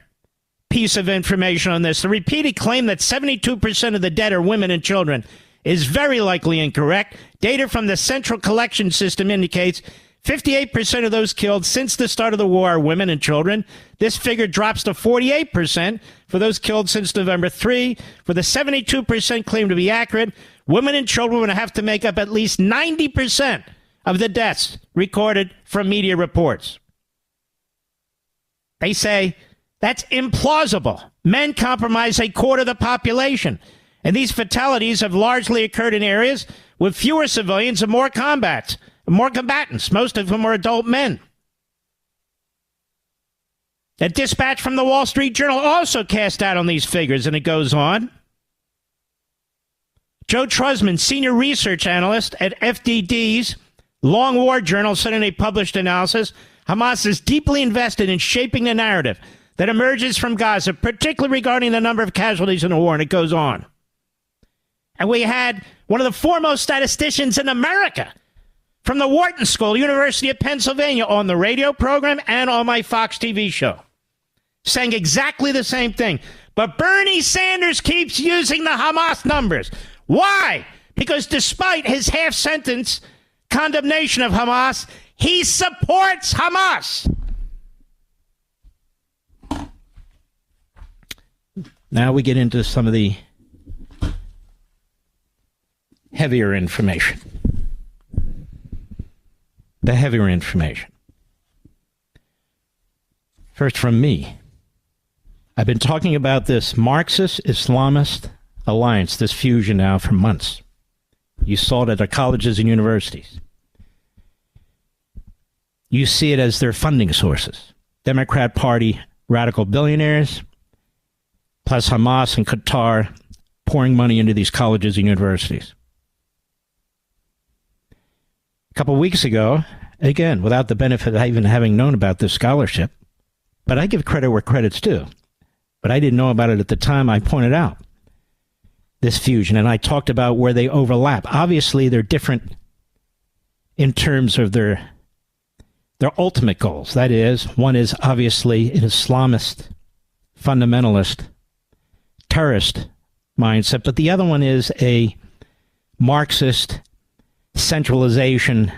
piece of information on this. The repeated claim that 72% of the dead are women and children is very likely incorrect. Data from the Central Collection System indicates 58% of those killed since the start of the war are women and children. This figure drops to 48% for those killed since November 3. For the 72% claimed to be accurate, women and children would have to make up at least 90% of the deaths recorded from media reports. They say that's implausible. Men comprise a quarter of the population, and these fatalities have largely occurred in areas with fewer civilians and more combatants, most of whom are adult men. A dispatch from the Wall Street Journal also cast doubt on these figures, and it goes on. Joe Trusman, senior research analyst at FDD's Long War Journal, said in a published analysis, Hamas is deeply invested in shaping the narrative that emerges from Gaza, particularly regarding the number of casualties in the war, and it goes on. And we had one of the foremost statisticians in America from the Wharton School, University of Pennsylvania, on the radio program and on my Fox TV show, saying exactly the same thing. But Bernie Sanders keeps using the Hamas numbers. Why? Because despite his half-sentence condemnation of Hamas, he supports Hamas. Now we get into some of the heavier information. The heavier information. First from me. I've been talking about this Marxist-Islamist alliance, this fusion now for months. You saw it at our colleges and universities. You see it as their funding sources. Democrat Party radical billionaires, plus Hamas and Qatar pouring money into these colleges and universities. A couple of weeks ago, again, without the benefit of even having known about this scholarship, but I give credit where credit's due. But I didn't know about it at the time. I pointed out this fusion, and I talked about where they overlap. Obviously, they're different in terms of their ultimate goals. That is, one is obviously an Islamist, fundamentalist, terrorist mindset, but the other one is a Marxist centralization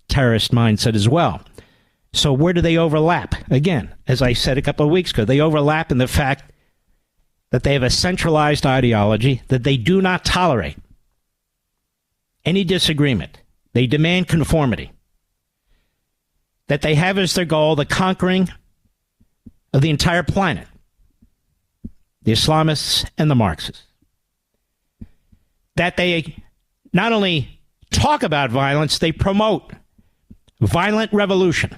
terrorist mindset as well. So where do they overlap? Again, as I said a couple of weeks ago, they overlap in the fact that they have a centralized ideology, that they do not tolerate any disagreement. They demand conformity. That they have as their goal the conquering of the entire planet. The Islamists and the Marxists. That they not only talk about violence, they promote violent revolution.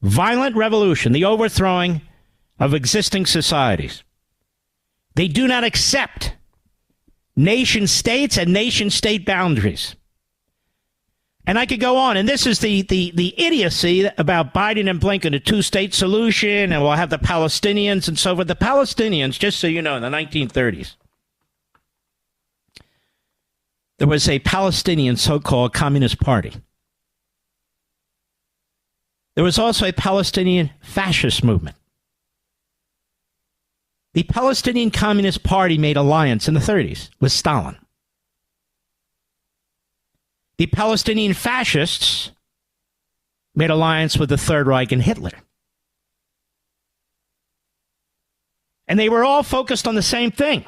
Violent revolution, the overthrowing of existing societies. They do not accept nation states and nation state boundaries. And I could go on, and this is the idiocy about Biden and Blinken, a two-state solution, and we'll have the Palestinians and so forth. The Palestinians, just so you know, in the 1930s, there was a Palestinian so-called Communist Party. There was also a Palestinian fascist movement. The Palestinian Communist Party made alliance in the 30s with Stalin. The Palestinian fascists made alliance with the Third Reich and Hitler. And they were all focused on the same thing,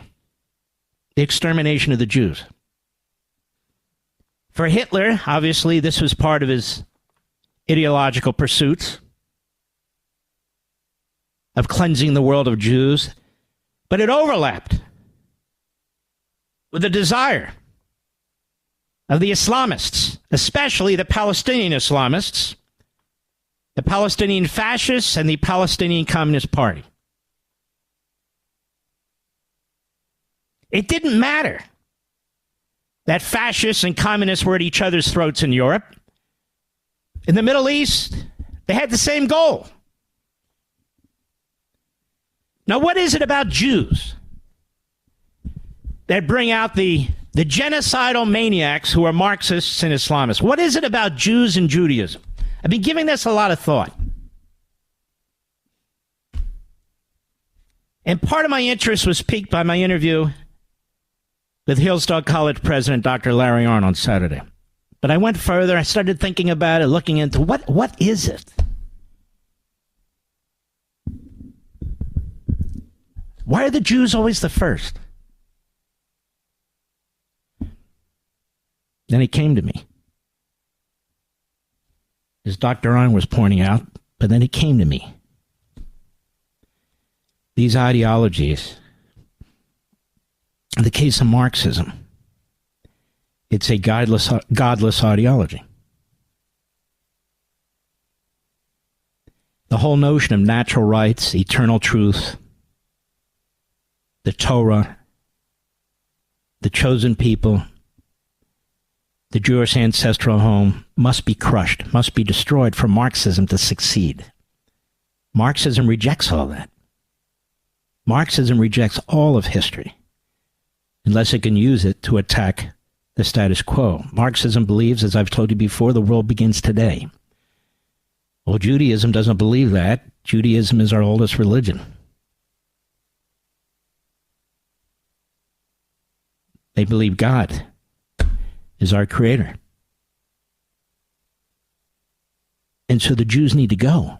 the extermination of the Jews. For Hitler, obviously, this was part of his ideological pursuits of cleansing the world of Jews, but it overlapped with the desire of the Islamists especially the Palestinian Islamists, the Palestinian fascists, and the Palestinian Communist Party. It didn't matter that fascists and communists were at each other's throats in Europe. In the Middle East, they had the same goal. Now, what is it about Jews that bring out the genocidal maniacs who are Marxists and Islamists? What is it about Jews and Judaism? I've been giving this a lot of thought. And part of my interest was piqued by my interview with Hillsdale College President Dr. Larry Arnn on Saturday. But I went further. I started thinking about it, looking into what is it? Why are the Jews always the first? Then he came to me, as Dr. Arnn was pointing out, but then he came to me. These ideologies, in the case of Marxism, it's a godless ideology. The whole notion of natural rights, eternal truth, the Torah, the chosen people, the Jewish ancestral home must be crushed, must be destroyed for Marxism to succeed. Marxism rejects all that. Marxism rejects all of history, unless it can use it to attack the status quo. Marxism believes, as I've told you before, the world begins today. Well, Judaism doesn't believe that. Judaism is our oldest religion. They believe God is our creator. And so the Jews need to go.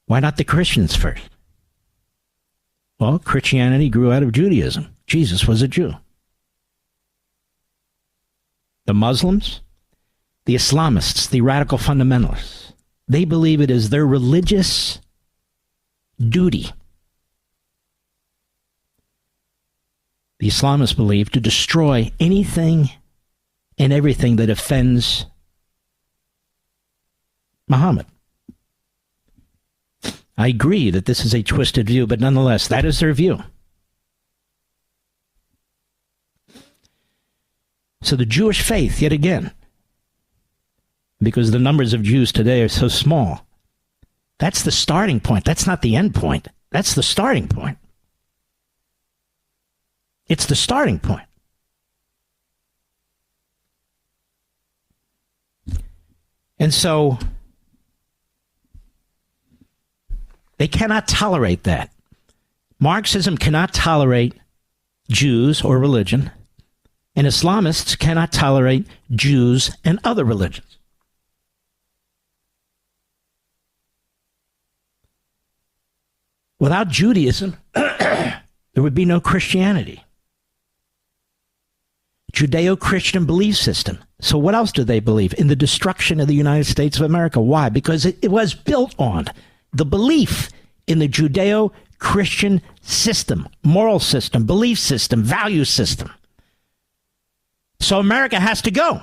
Why not the Christians first? Well, Christianity grew out of Judaism. Jesus was a Jew. The Muslims, the Islamists, the radical fundamentalists, they believe it is their religious duty. The Islamists believe to destroy anything and everything that offends Muhammad. I agree that this is a twisted view, but nonetheless, that is their view. So the Jewish faith, yet again, because the numbers of Jews today are so small, that's the starting point. That's not the end point. That's the starting point. It's the starting point. And so they cannot tolerate that. Marxism cannot tolerate Jews or religion, and Islamists cannot tolerate Jews and other religions. Without Judaism, there would be no Christianity. Judeo-Christian belief system. So what else do they believe? In the destruction of the United States of America. Why? Because it was built on the belief in the Judeo-Christian system, moral system, belief system, value system. So America has to go.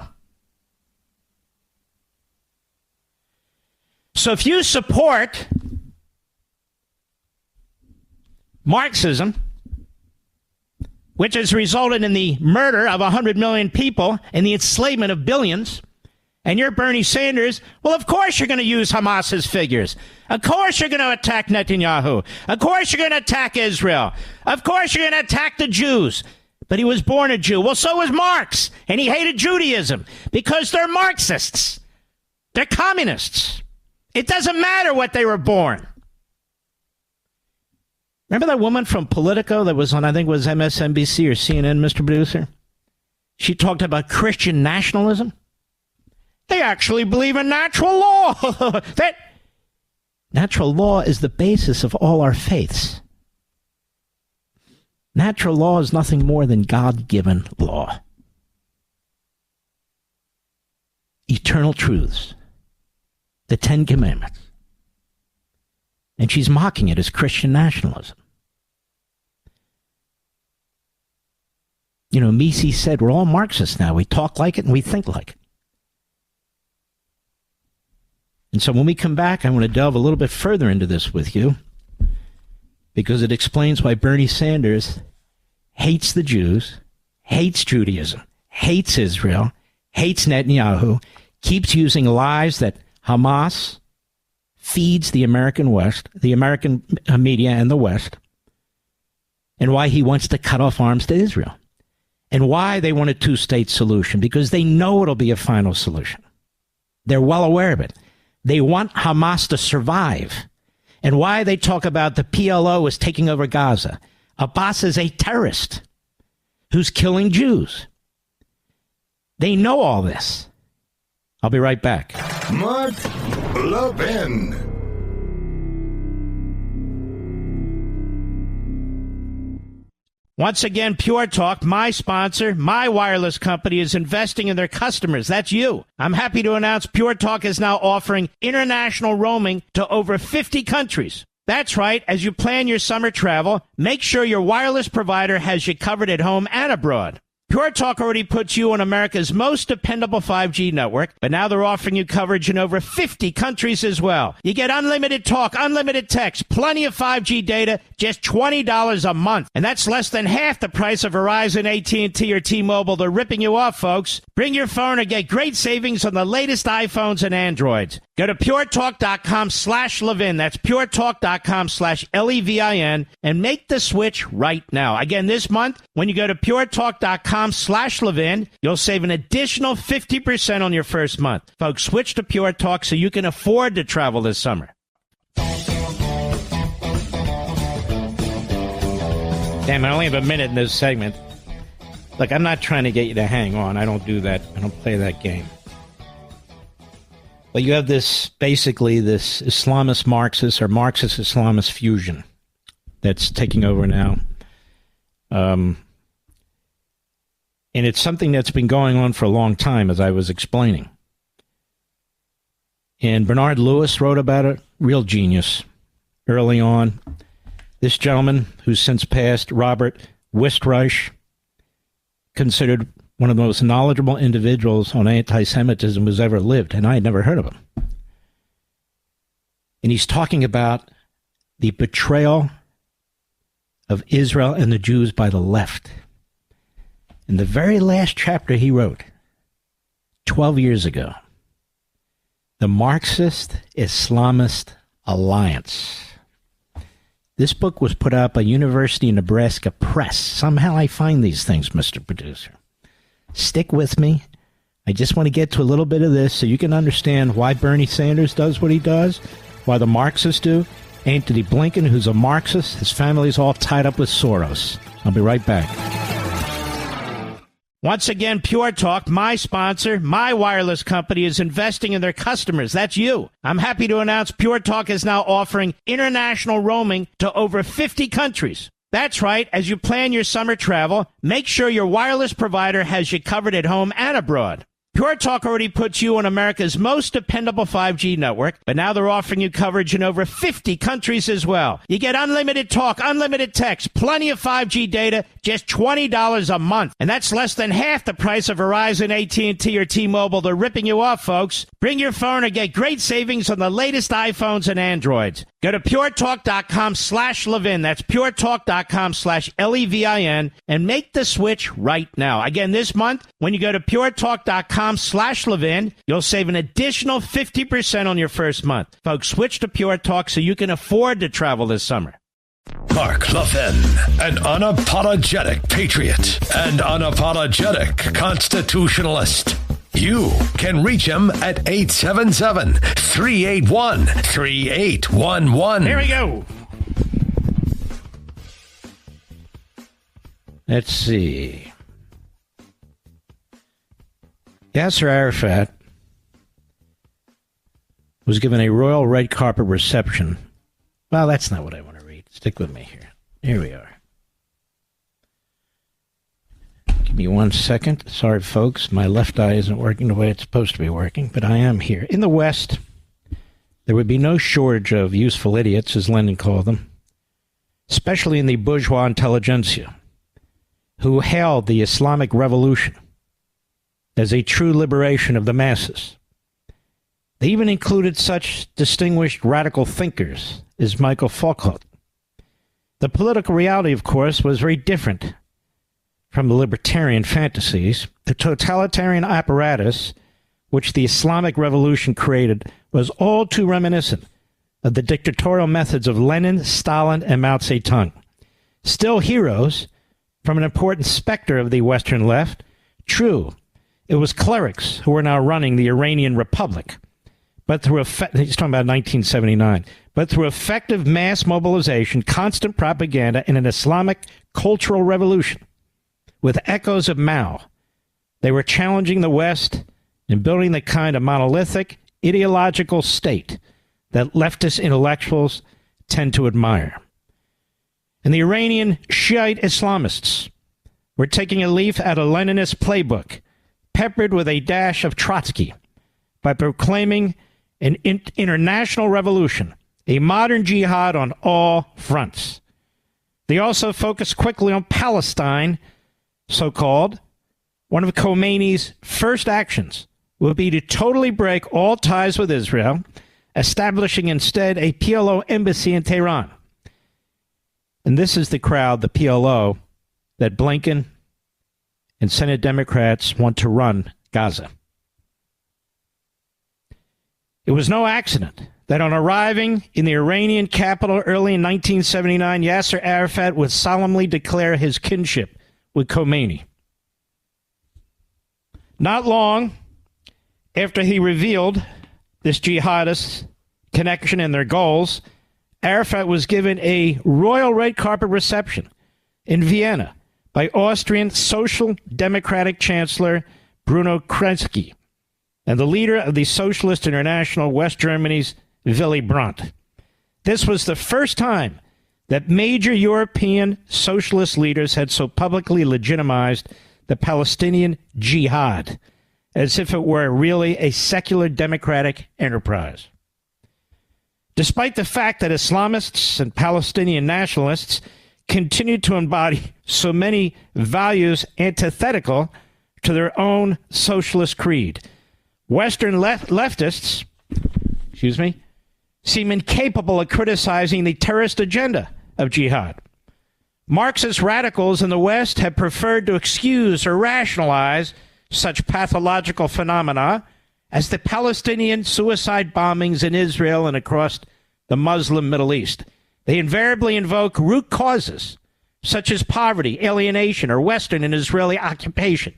So if you support Marxism, which has resulted in the murder of 100 million people and the enslavement of billions, and you're Bernie Sanders, well, of course you're going to use Hamas's figures. Of course you're going to attack Netanyahu. Of course you're going to attack Israel. Of course you're going to attack the Jews. But he was born a Jew. Well, so was Marx, and he hated Judaism because they're Marxists. They're communists. It doesn't matter what they were born. Remember that woman from Politico that was on, I think it was MSNBC or CNN, Mr. Producer? She talked about Christian nationalism. They actually believe in natural law. That natural law is the basis of all our faiths. Natural law is nothing more than God-given law. Eternal truths. The Ten Commandments. And she's mocking it as Christian nationalism. You know, Mises said we're all Marxists now. We talk like it and we think like it. And so when we come back, I want to delve a little bit further into this with you, because it explains why Bernie Sanders hates the Jews, hates Judaism, hates Israel, hates Netanyahu, keeps using lies that Hamas feeds the American West, the American media and the West, and why he wants to cut off arms to Israel, and why they want a two-state solution, because they know it'll be a final solution. They're well aware of it. They want Hamas to survive, and why they talk about the PLO is taking over Gaza. Abbas is a terrorist who's killing Jews. They know all this. I'll be right back. Mark Levin. Once again, Pure Talk, my sponsor, my wireless company, is investing in their customers. That's you. I'm happy to announce Pure Talk is now offering international roaming to over 50 countries. That's right. As you plan your summer travel, make sure your wireless provider has you covered at home and abroad. Pure Talk already puts you on America's most dependable 5G network, but now they're offering you coverage in over 50 countries as well. You get unlimited talk, unlimited text, plenty of 5G data, just $20 a month. And that's less than half the price of Verizon, AT&T, or T-Mobile. They're ripping you off, folks. Bring your phone and get great savings on the latest iPhones and Androids. Go to puretalk.com/Levin. That's puretalk.com/Levin and make the switch right now. Again, this month, when you go to puretalk.com/Levin, you'll save an additional 50% on your first month. Folks, switch to Pure Talk so you can afford to travel this summer. Damn, I only have a minute in this segment. Look, I'm not trying to get you to hang on. I don't do that. I don't play that game. But you have this, basically, this Islamist Marxist or Marxist Islamist fusion that's taking over now. And it's something that's been going on for a long time, as I was explaining. And Bernard Lewis wrote about it, real genius, early on. This gentleman, who's since passed, Robert Wistreich, considered one of the most knowledgeable individuals on anti-Semitism who's ever lived, and I had never heard of him. And he's talking about the betrayal of Israel and the Jews by the left. In the very last chapter he wrote, 12 years ago, the Marxist-Islamist Alliance. This book was put out by University of Nebraska Press. Somehow I find these things, Mr. Producer. Stick with me. I just want to get to a little bit of this so you can understand why Bernie Sanders does what he does, why the Marxists do. Anthony Blinken, who's a Marxist, his family's all tied up with Soros. I'll be right back. Once again, Pure Talk, my sponsor, my wireless company, is investing in their customers. That's you. I'm happy to announce Pure Talk is now offering international roaming to over 50 countries. That's right. As you plan your summer travel, make sure your wireless provider has you covered at home and abroad. Pure Talk already puts you on America's most dependable 5G network, but now they're offering you coverage in over 50 countries as well. You get unlimited talk, unlimited text, plenty of 5G data, just $20 a month. And that's less than half the price of Verizon, AT&T, or T-Mobile. They're ripping you off, folks. Bring your phone and get great savings on the latest iPhones and Androids. Go to puretalk.com/Levin. That's puretalk.com/Levin and make the switch right now. Again, this month, when you go to puretalk.com/Levin, you'll save an additional 50% on your first month. Folks, switch to Pure Talk so you can afford to travel this summer. Mark Levin, an unapologetic patriot and unapologetic constitutionalist. You can reach him at 877-381-3811. Here we go. Let's see. Yasser Arafat was given a royal red carpet reception. Well, that's not what I want to read. Stick with me here. Here we are. Give me 1 second. Sorry, folks. My left eye isn't working the way it's supposed to be working, but I am here. In the West, there would be no shortage of useful idiots, as Lenin called them, especially in the bourgeois intelligentsia. who hailed the Islamic Revolution as a true liberation of the masses. They even included such distinguished radical thinkers as Michael Foucault. The political reality, of course, was very different from the libertarian fantasies. The totalitarian apparatus which the Islamic Revolution created was all too reminiscent of the dictatorial methods of Lenin, Stalin, and Mao Zedong. Still heroes from an important specter of the Western left. True, it was clerics who were now running the Iranian Republic, but through he's talking about 1979, but through effective mass mobilization, constant propaganda, and an Islamic cultural revolution with echoes of Mao, they were challenging the West and building the kind of monolithic ideological state that leftist intellectuals tend to admire. And the Iranian Shiite Islamists were taking a leaf out of Leninist playbook, peppered with a dash of Trotsky, by proclaiming an international revolution, a modern jihad on all fronts. They also focused quickly on Palestine, so-called. One of Khomeini's first actions would be to totally break all ties with Israel, establishing instead a PLO embassy in Tehran. And this is the crowd, the PLO, that Blinken and Senate Democrats want to run Gaza. It was no accident that on arriving in the Iranian capital early in 1979, Yasser Arafat would solemnly declare his kinship with Khomeini. Not long after he revealed this jihadist connection and their goals, Arafat was given a royal red carpet reception in Vienna by Austrian Social Democratic Chancellor Bruno Kreisky and the leader of the Socialist International, West Germany's Willy Brandt. This was the first time that major European socialist leaders had so publicly legitimized the Palestinian jihad, as if it were really a secular democratic enterprise. Despite the fact that Islamists and Palestinian nationalists continued to embody so many values antithetical to their own socialist creed, Western leftists, seem incapable of criticizing the terrorist agenda of jihad. Marxist radicals in the West have preferred to excuse or rationalize such pathological phenomena as the Palestinian suicide bombings in Israel and across the Muslim Middle East. They invariably invoke root causes such as poverty, alienation, or Western and Israeli occupation,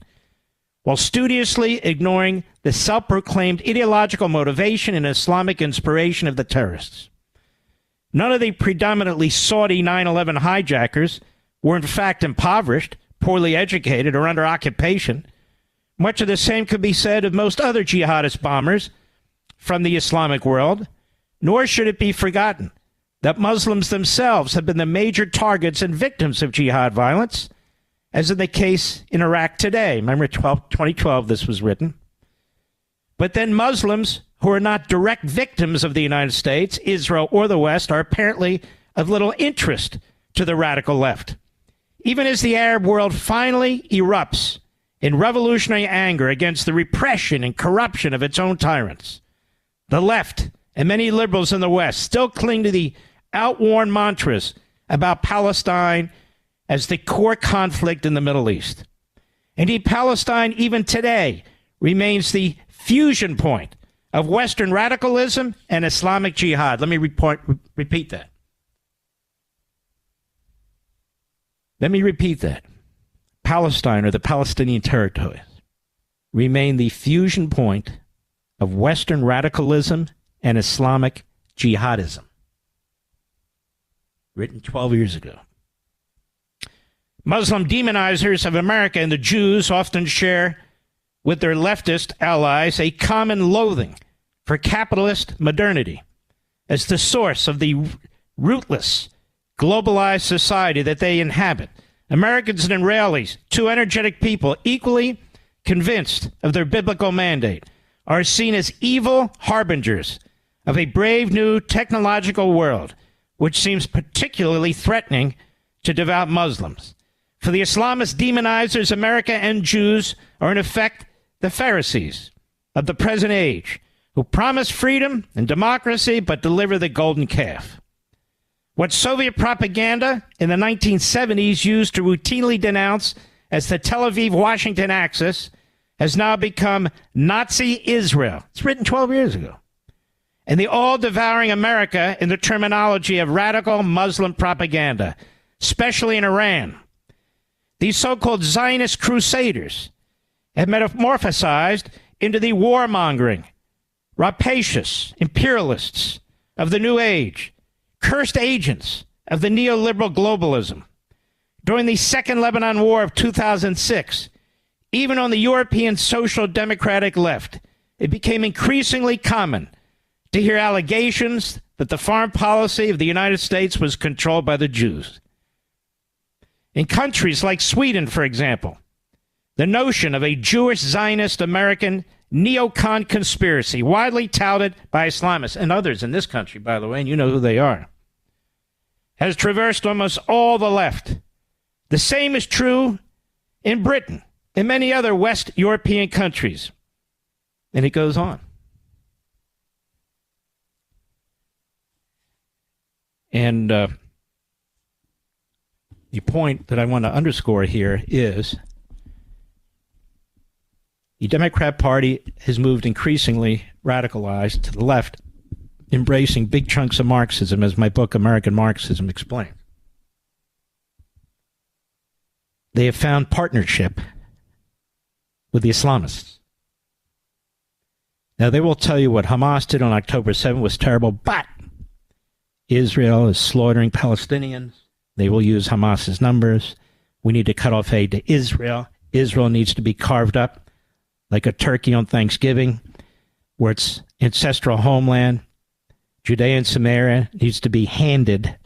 while studiously ignoring the self-proclaimed ideological motivation and Islamic inspiration of the terrorists. None of the predominantly Saudi 9/11 hijackers were in fact impoverished, poorly educated, or under occupation. Much of the same could be said of most other jihadist bombers from the Islamic world, nor should it be forgotten that Muslims themselves have been the major targets and victims of jihad violence, as in the case in Iraq today. Remember, 2012, this was written. But then Muslims who are not direct victims of the United States, Israel, or the West are apparently of little interest to the radical left. Even as the Arab world finally erupts in revolutionary anger against the repression and corruption of its own tyrants, the left and many liberals in the West still cling to the outworn mantras about Palestine as the core conflict in the Middle East. Indeed, Palestine, even today, remains the fusion point of Western radicalism and Islamic jihad. Let me repeat that. Let me repeat that. Palestine, or the Palestinian territories, remain the fusion point of Western radicalism and Islamic jihadism. Written 12 years ago. Muslim demonizers of America and the Jews often share with their leftist allies a common loathing for capitalist modernity as the source of the rootless, globalized society that they inhabit. Americans and Israelis, two energetic people equally convinced of their biblical mandate, are seen as evil harbingers of a brave new technological world, which seems particularly threatening to devout Muslims. For the Islamist demonizers, America and Jews are in effect the Pharisees of the present age, who promise freedom and democracy but deliver the golden calf. What Soviet propaganda in the 1970s used to routinely denounce as the Tel Aviv-Washington axis has now become Nazi Israel. It's written 12 years ago. And the all-devouring America in the terminology of radical Muslim propaganda, especially in Iran. These so-called Zionist crusaders have metamorphosized into the warmongering, rapacious imperialists of the New Age, cursed agents of the neoliberal globalism. During the Second Lebanon War of 2006, even on the European social democratic left, it became increasingly common to hear allegations that the foreign policy of the United States was controlled by the Jews. In countries like Sweden, for example, the notion of a Jewish Zionist American neocon conspiracy, widely touted by Islamists and others in this country, by the way, and you know who they are, has traversed almost all the left. The same is true in Britain and many other West European countries. And it goes on. And the point that I want to underscore here is the Democrat Party has moved increasingly radicalized to the left, embracing big chunks of Marxism, as my book, American Marxism, explains. They have found partnership with the Islamists. Now, they will tell you what Hamas did on October 7th was terrible, but Israel is slaughtering Palestinians. They will use Hamas's numbers. We need to cut off aid to Israel. Israel needs to be carved up like a turkey on Thanksgiving, where its ancestral homeland, Judea and Samaria, needs to be handed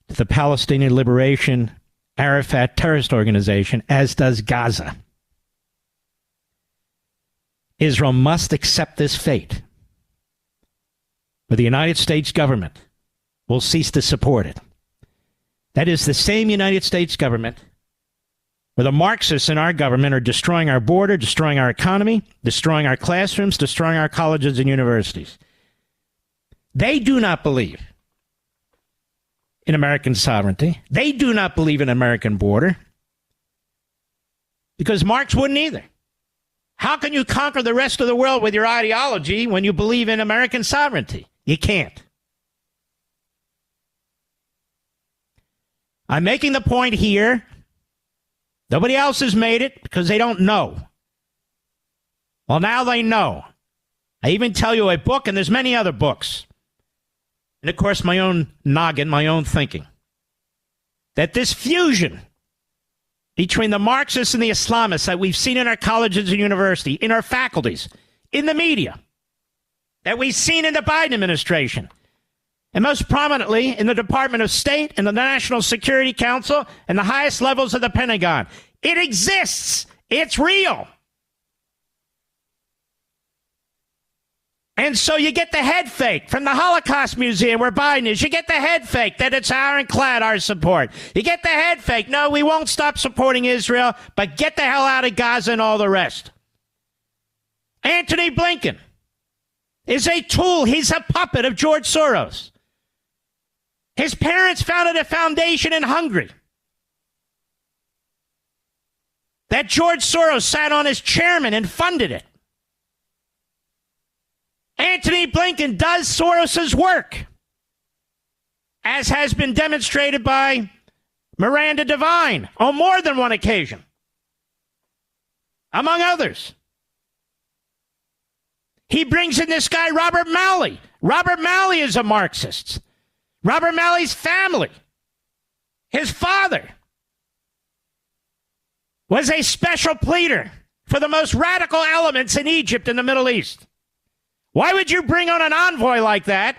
to the Palestinian Liberation Arafat terrorist organization, as does Gaza. Israel must accept this fate, or the United States government will cease to support it. That is the same United States government where the Marxists in our government are destroying our border, destroying our economy, destroying our classrooms, destroying our colleges and universities. They do not believe in American sovereignty. They do not believe in an American border, because Marx wouldn't either. How can you conquer the rest of the world with your ideology when you believe in American sovereignty? You can't. I'm making the point here. Nobody else has made it because they don't know. Well, now they know. I even tell you a book, and there's many other books, and of course my own noggin, my own thinking, that this fusion between the Marxists and the Islamists that we've seen in our colleges and universities, in our faculties, in the media, that we've seen in the Biden administration, and most prominently in the Department of State and the National Security Council and the highest levels of the Pentagon. It exists. It's real. And so you get the head fake from the Holocaust Museum where Biden is. You get the head fake that it's ironclad, our support. You get the head fake. No, we won't stop supporting Israel, but get the hell out of Gaza and all the rest. Antony Blinken is a tool. He's a puppet of George Soros. His parents founded a foundation in Hungary that George Soros sat on as chairman and funded it. Antony Blinken does Soros's work, as has been demonstrated by Miranda Devine on more than one occasion, among others. He brings in this guy, Robert Malley. Robert Malley is a Marxist. Robert Malley's family, his father, was a special pleader for the most radical elements in Egypt and the Middle East. Why would you bring on an envoy like that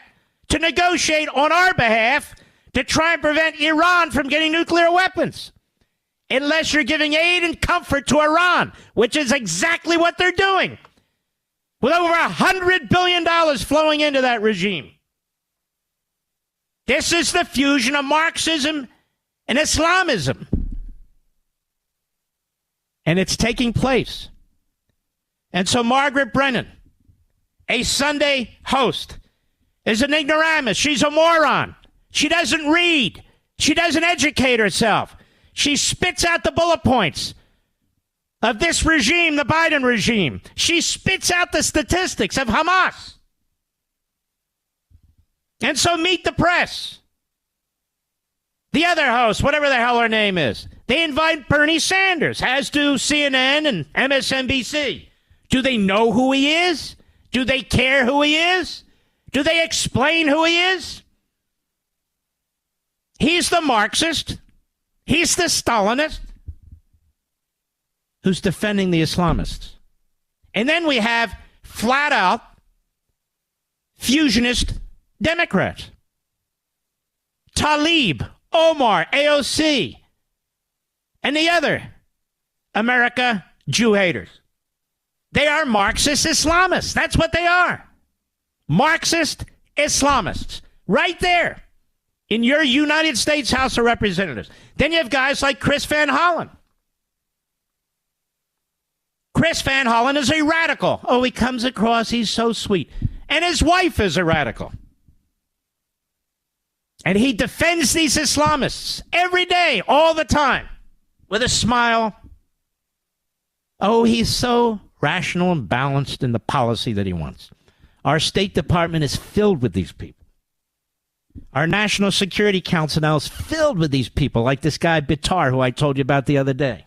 to negotiate on our behalf to try and prevent Iran from getting nuclear weapons? Unless you're giving aid and comfort to Iran, which is exactly what they're doing, with over $100 billion flowing into that regime. This is the fusion of Marxism and Islamism. And it's taking place. And so Margaret Brennan, a Sunday host, is an ignoramus. She's a moron. She doesn't read. She doesn't educate herself. She spits out the bullet points of this regime, the Biden regime. She spits out the statistics of Hamas. And so meet the press. The other host, whatever the hell her name is, they invite Bernie Sanders, as do CNN and MSNBC. Do they know who he is? Do they care who he is? Do they explain who he is? He's the Marxist. He's the Stalinist who's defending the Islamists. And then we have flat-out fusionist Democrats. Tlaib, Omar, AOC, and the other America Jew haters. They are Marxist Islamists. That's what they are. Marxist Islamists. Right there in your United States House of Representatives. Then you have guys like Chris Van Hollen. Chris Van Hollen is a radical. Oh, he comes across, he's so sweet. And his wife is a radical. And he defends these Islamists every day, all the time, with a smile. Oh, he's so rational and balanced in the policy that he wants. Our State Department is filled with these people. Our National Security Council now is filled with these people, like this guy Bitar, who I told you about the other day.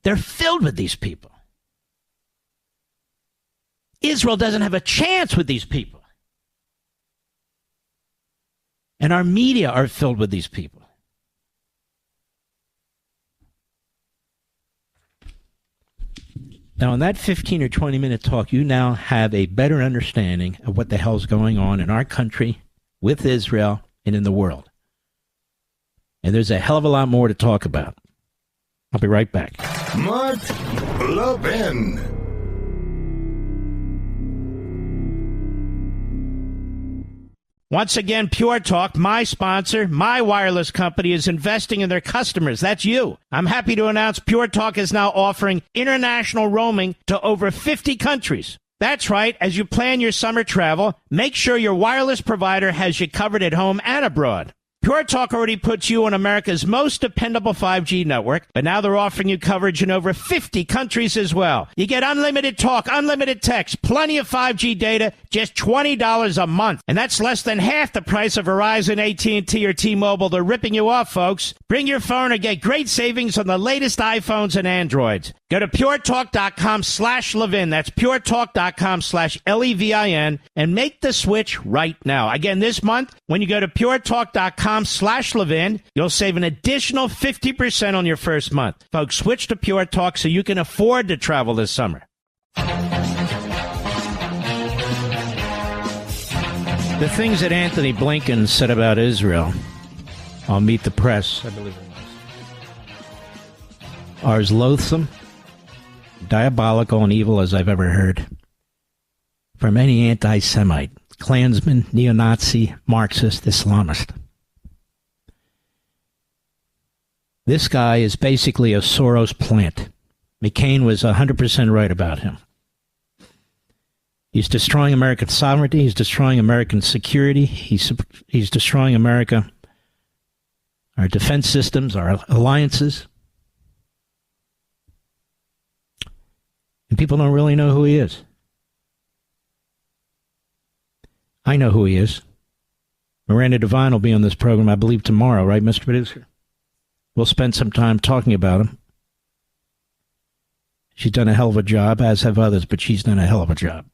They're filled with these people. Israel doesn't have a chance with these people. And our media are filled with these people. Now, in that 15 or 20-minute talk, you now have a better understanding of what the hell's going on in our country, with Israel, and in the world. And there's a hell of a lot more to talk about. I'll be right back. Mark Levin. Once again, Pure Talk, my sponsor, my wireless company, is investing in their customers. That's you. I'm happy to announce Pure Talk is now offering international roaming to over 50 countries. That's right. As you plan your summer travel, make sure your wireless provider has you covered at home and abroad. Pure Talk already puts you on America's most dependable 5G network, but now they're offering you coverage in over 50 countries as well. You get unlimited talk, unlimited text, plenty of 5G data, just $20 a month. And that's less than half the price of Verizon, AT&T, or T-Mobile. They're ripping you off, folks. Bring your phone and get great savings on the latest iPhones and Androids. Go to puretalk.com/Levin. That's puretalk.com/Levin and make the switch right now. Again, this month, when you go to puretalk.com/Levin, you'll save an additional 50% on your first month. Folks, switch to Pure Talk so you can afford to travel this summer. The things that Anthony Blinken said about Israel on Meet the Press, I believe it was, are as loathsome, diabolical, and evil as I've ever heard from any anti-Semite, Klansman, neo-Nazi, Marxist, Islamist. This guy is basically a Soros plant. McCain was 100% right about him. He's destroying American sovereignty. He's destroying American security. He's destroying America, our defense systems, our alliances. And people don't really know who he is. I know who he is. Miranda Devine will be on this program, I believe, tomorrow, right, Mr. Producer? We'll spend some time talking about him. She's done a hell of a job, as have others, but she's done a hell of a job.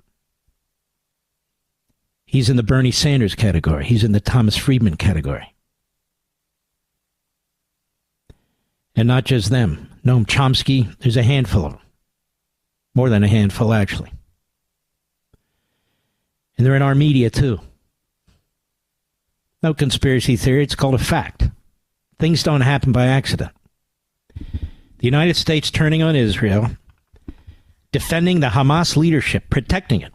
He's in the Bernie Sanders category. He's in the Thomas Friedman category. And not just them. Noam Chomsky, there's a handful of them. More than a handful, actually. And they're in our media, too. No conspiracy theory. It's called a fact. Things don't happen by accident. The United States turning on Israel, defending the Hamas leadership, protecting it,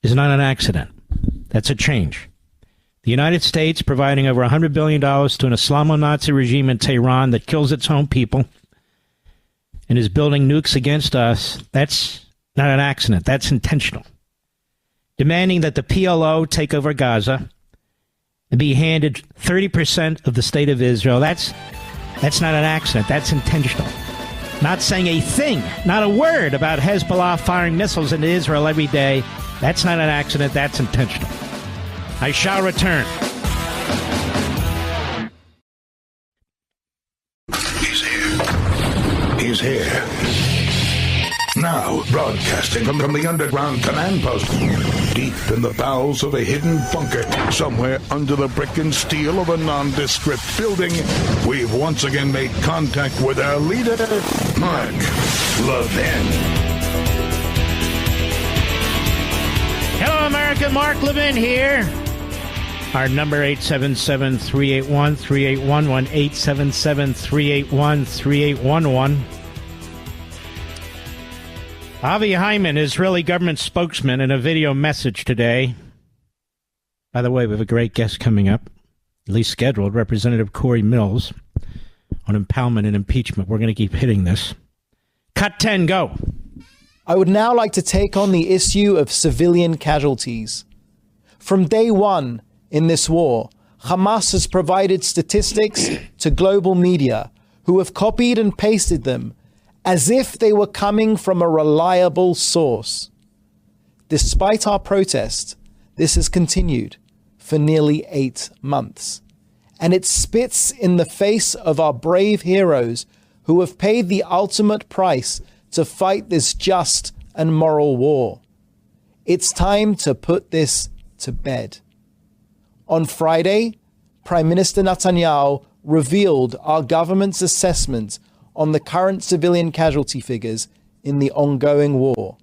is not an accident. That's a change. The United States providing over $100 billion to an Islamo-Nazi regime in Tehran that kills its own people and is building nukes against us, that's not an accident. That's intentional. Demanding that the PLO take over Gaza and be handed 30% of the state of Israel, that's not an accident. That's intentional. Not saying a thing, not a word about Hezbollah firing missiles into Israel every day, that's not an accident. That's intentional. I shall return. He's here. Now, broadcasting from the underground command post, deep in the bowels of a hidden bunker, somewhere under the brick and steel of a nondescript building, we've once again made contact with our leader, Mark Levin. Hello, America. Mark Levin here. Our number 877-381-3811, 877-381-3811. Avi Hyman, Israeli government spokesman, in a video message today. By the way, we have a great guest coming up, at least scheduled, Representative Corey Mills, on impoundment and impeachment. We're going to keep hitting this. Cut 10, go. I would now like to take on the issue of civilian casualties. From day one in this war, Hamas has provided statistics to global media who have copied and pasted them as if they were coming from a reliable source. Despite our protest, this has continued for nearly 8 months. And it spits in the face of our brave heroes who have paid the ultimate price to fight this just and moral war. It's time to put this to bed. On Friday, Prime Minister Netanyahu revealed our government's assessment on the current civilian casualty figures in the ongoing war.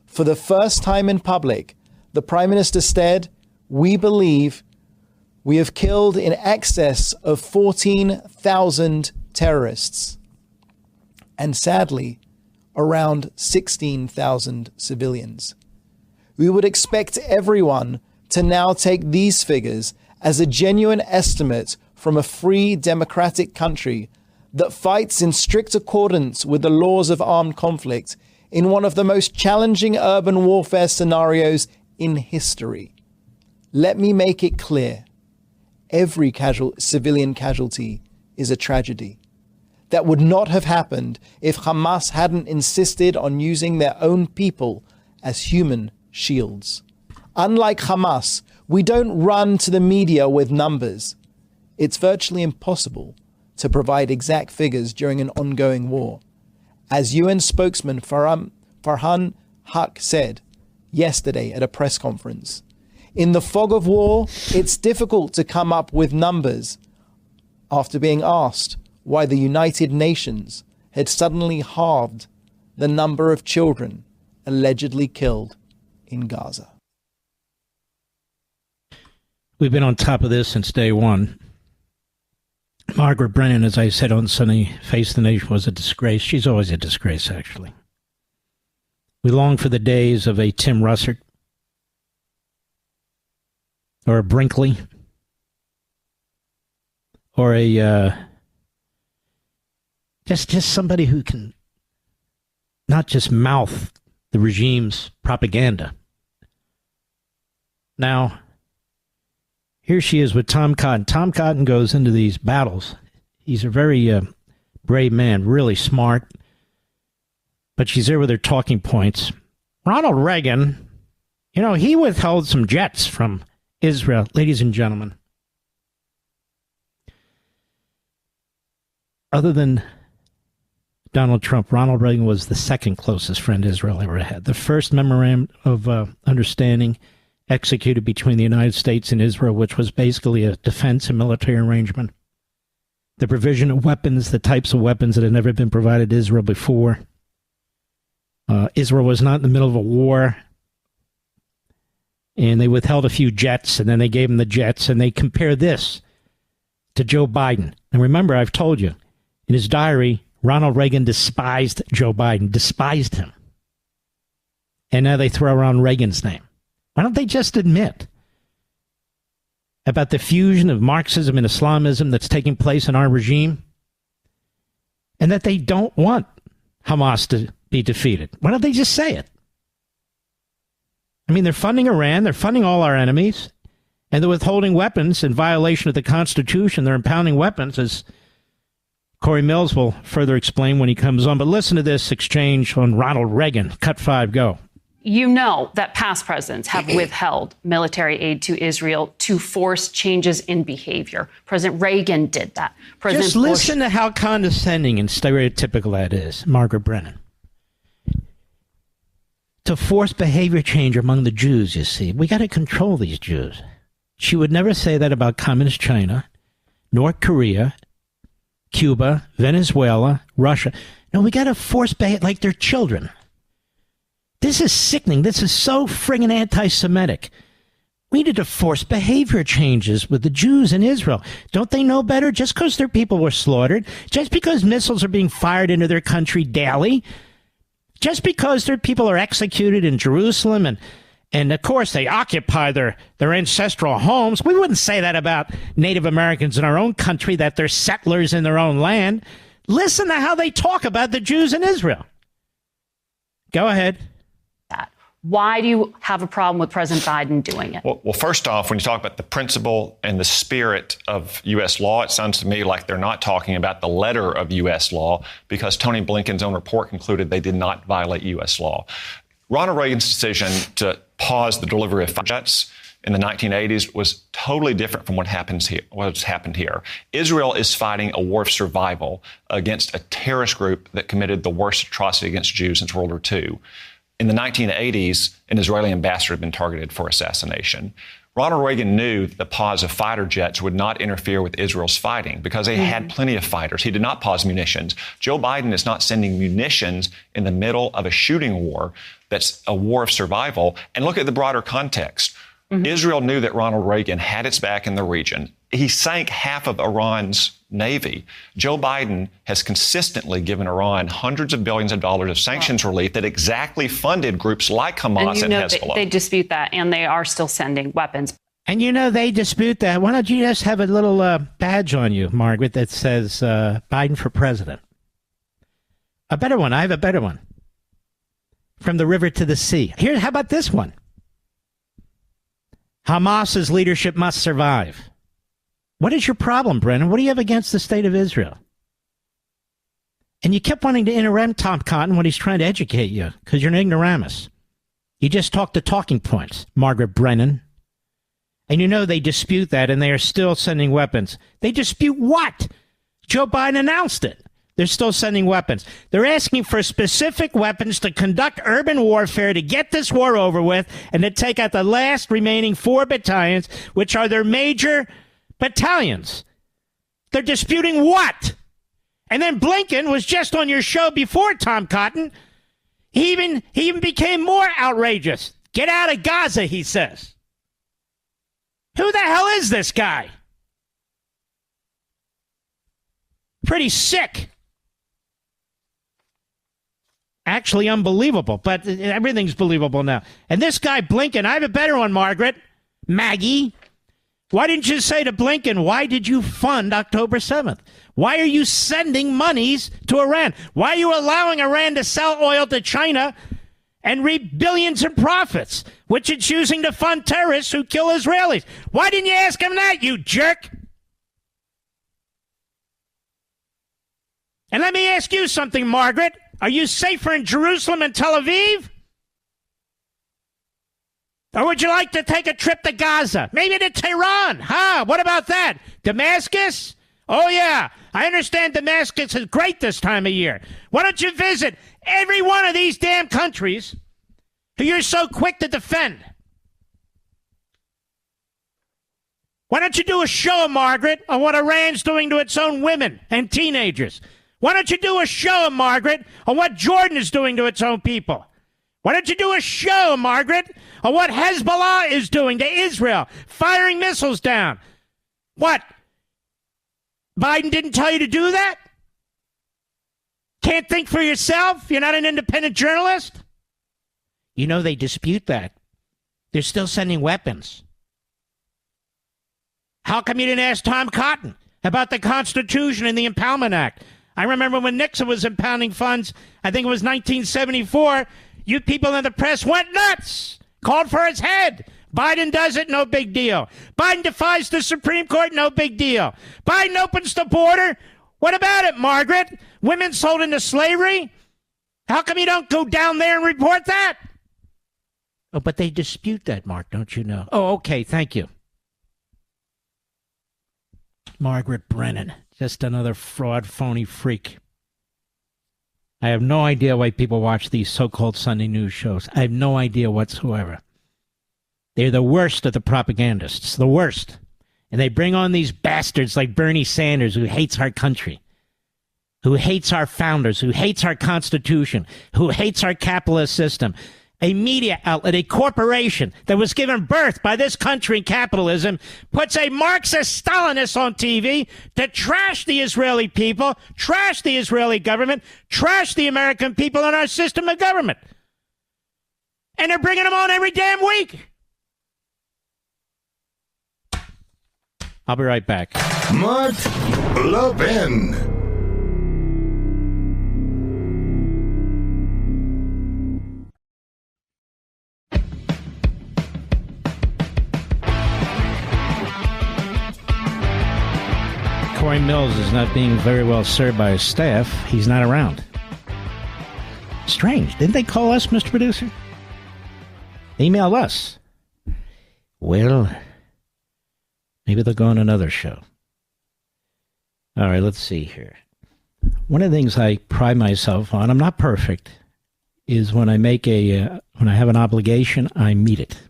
For the first time in public, the Prime Minister said, "We believe we have killed in excess of 14,000 terrorists, and sadly, around 16,000 civilians." We would expect everyone to now take these figures as a genuine estimate from a free democratic country that fights in strict accordance with the laws of armed conflict in one of the most challenging urban warfare scenarios in history. Let me make it clear. Every civilian casualty is a tragedy. That would not have happened if Hamas hadn't insisted on using their own people as human shields. Unlike Hamas, we don't run to the media with numbers. It's virtually impossible to provide exact figures during an ongoing war. As UN spokesman Farhan Haq said yesterday at a press conference, in the fog of war, it's difficult to come up with numbers after being asked why the United Nations had suddenly halved the number of children allegedly killed in Gaza. We've been on top of this since day one. Margaret Brennan, as I said on Sunday, Face the Nation, was a disgrace. She's always a disgrace, actually. We long for the days of a Tim Russert or a Brinkley or a just somebody who can not just mouth the regime's propaganda. Now, here she is with Tom Cotton. Tom Cotton goes into these battles. He's a very brave man, really smart. But she's there with her talking points. Ronald Reagan, he withheld some jets from Israel, ladies and gentlemen. Other than Donald Trump, Ronald Reagan was the second closest friend Israel ever had. The first memorandum of understanding executed between the United States and Israel, which was basically a defense and military arrangement. The provision of weapons, the types of weapons that had never been provided to Israel before. Israel was not in the middle of a war, and they withheld a few jets, and then they gave them the jets, and they compare this to Joe Biden. And remember, I've told you, in his diary, Ronald Reagan despised Joe Biden, despised him. And now they throw around Reagan's name. Why don't they just admit about the fusion of Marxism and Islamism that's taking place in our regime, and that they don't want Hamas to be defeated. Why don't they just say it? I mean, they're funding Iran, they're funding all our enemies, and they're withholding weapons in violation of the Constitution. They're impounding weapons, as Corey Mills will further explain when he comes on. But listen to this exchange on Ronald Reagan. Cut 5, go. You know that past presidents have withheld military aid to Israel to force changes in behavior. President Reagan did that. Just listen to how condescending and stereotypical that is, Margaret Brennan. To force behavior change among the Jews, you see. We got to control these Jews. She would never say that about communist China, North Korea, Cuba, Venezuela, Russia. No, we got to force behavior like they're children. This is sickening. This is so friggin' anti-Semitic. We need to force behavior changes with the Jews in Israel. Don't they know better? Just because their people were slaughtered, just because missiles are being fired into their country daily, just because their people are executed in Jerusalem and of course they occupy their ancestral homes. We wouldn't say that about Native Americans in our own country, that they're settlers in their own land. Listen to how they talk about the Jews in Israel. Go ahead. Why do you have a problem with President Biden doing it? Well, first off, when you talk about the principle and the spirit of U.S. law, it sounds to me like they're not talking about the letter of U.S. law, because Tony Blinken's own report concluded they did not violate U.S. law. Ronald Reagan's decision to pause the delivery of fighter jets in the 1980s was totally different from what's happened here. Israel is fighting a war of survival against a terrorist group that committed the worst atrocity against Jews since World War II. In the 1980s, an Israeli ambassador had been targeted for assassination. Ronald Reagan knew that the pause of fighter jets would not interfere with Israel's fighting because they had plenty of fighters. He did not pause munitions. Joe Biden is not sending munitions in the middle of a shooting war that's a war of survival. And look at the broader context. Israel knew that Ronald Reagan had its back in the region. He sank half of Iran's navy. Joe Biden has consistently given Iran hundreds of billions of dollars of sanctions relief that exactly funded groups like Hamas and Hezbollah. They dispute that, and they are still sending weapons. And you know they dispute that. Why don't you just have a little badge on you, Margaret, that says Biden for president? A better one. I have a better one. From the river to the sea. Here, how about this one? Hamas's leadership must survive. What is your problem, Brennan? What do you have against the state of Israel? And you kept wanting to interrupt Tom Cotton when he's trying to educate you because you're an ignoramus. You just talked the talking points, Margaret Brennan. And you know they dispute that, and they are still sending weapons. They dispute what? Joe Biden announced it. They're still sending weapons. They're asking for specific weapons to conduct urban warfare, to get this war over with, and to take out the last remaining 4 battalions, which are their major battalions. They're disputing what? And then Blinken was just on your show before, Tom Cotton. He even became more outrageous. Get out of Gaza, he says. Who the hell is this guy? Pretty sick. Actually unbelievable, but everything's believable now. And this guy, Blinken, I have a better one, Margaret. Maggie. Why didn't you say to Blinken, why did you fund October 7th? Why are you sending monies to Iran? Why are you allowing Iran to sell oil to China and reap billions in profits, which it's using to fund terrorists who kill Israelis? Why didn't you ask him that, you jerk? And let me ask you something, Margaret. Are you safer in Jerusalem and Tel Aviv? Or would you like to take a trip to Gaza? Maybe to Tehran? Huh? What about that? Damascus? Oh, yeah. I understand Damascus is great this time of year. Why don't you visit every one of these damn countries who you're so quick to defend? Why don't you do a show, Margaret, on what Iran's doing to its own women and teenagers? Why don't you do a show, Margaret, on what Jordan is doing to its own people? Why don't you do a show, Margaret, on what Hezbollah is doing to Israel, firing missiles down? What? Biden didn't tell you to do that? Can't think for yourself? You're not an independent journalist? You know they dispute that. They're still sending weapons. How come you didn't ask Tom Cotton about the Constitution and the Impoundment Act? I remember when Nixon was impounding funds, I think it was 1974, you people in the press went nuts, called for his head. Biden does it, no big deal. Biden defies the Supreme Court, no big deal. Biden opens the border. What about it, Margaret? Women sold into slavery? How come you don't go down there and report that? Oh, but they dispute that, Mark, don't you know? Oh, okay, thank you. Margaret Brennan, just another fraud, phony freak. I have no idea why people watch these so-called Sunday news shows. I have no idea whatsoever. They're the worst of the propagandists, the worst. And they bring on these bastards like Bernie Sanders, who hates our country, who hates our founders, who hates our Constitution, who hates our capitalist system. A media outlet, a corporation that was given birth by this country in capitalism, puts a Marxist Stalinist on TV to trash the Israeli people, trash the Israeli government, trash the American people and our system of government. And they're bringing them on every damn week. I'll be right back. Mark Levin. Corey Mills is not being very well served by his staff. He's not around. Strange. Didn't they call us, Mr. Producer? Email us. Well, maybe they'll go on another show. All right, let's see here. One of the things I pride myself on, I'm not perfect, is when I when I have an obligation, I meet it.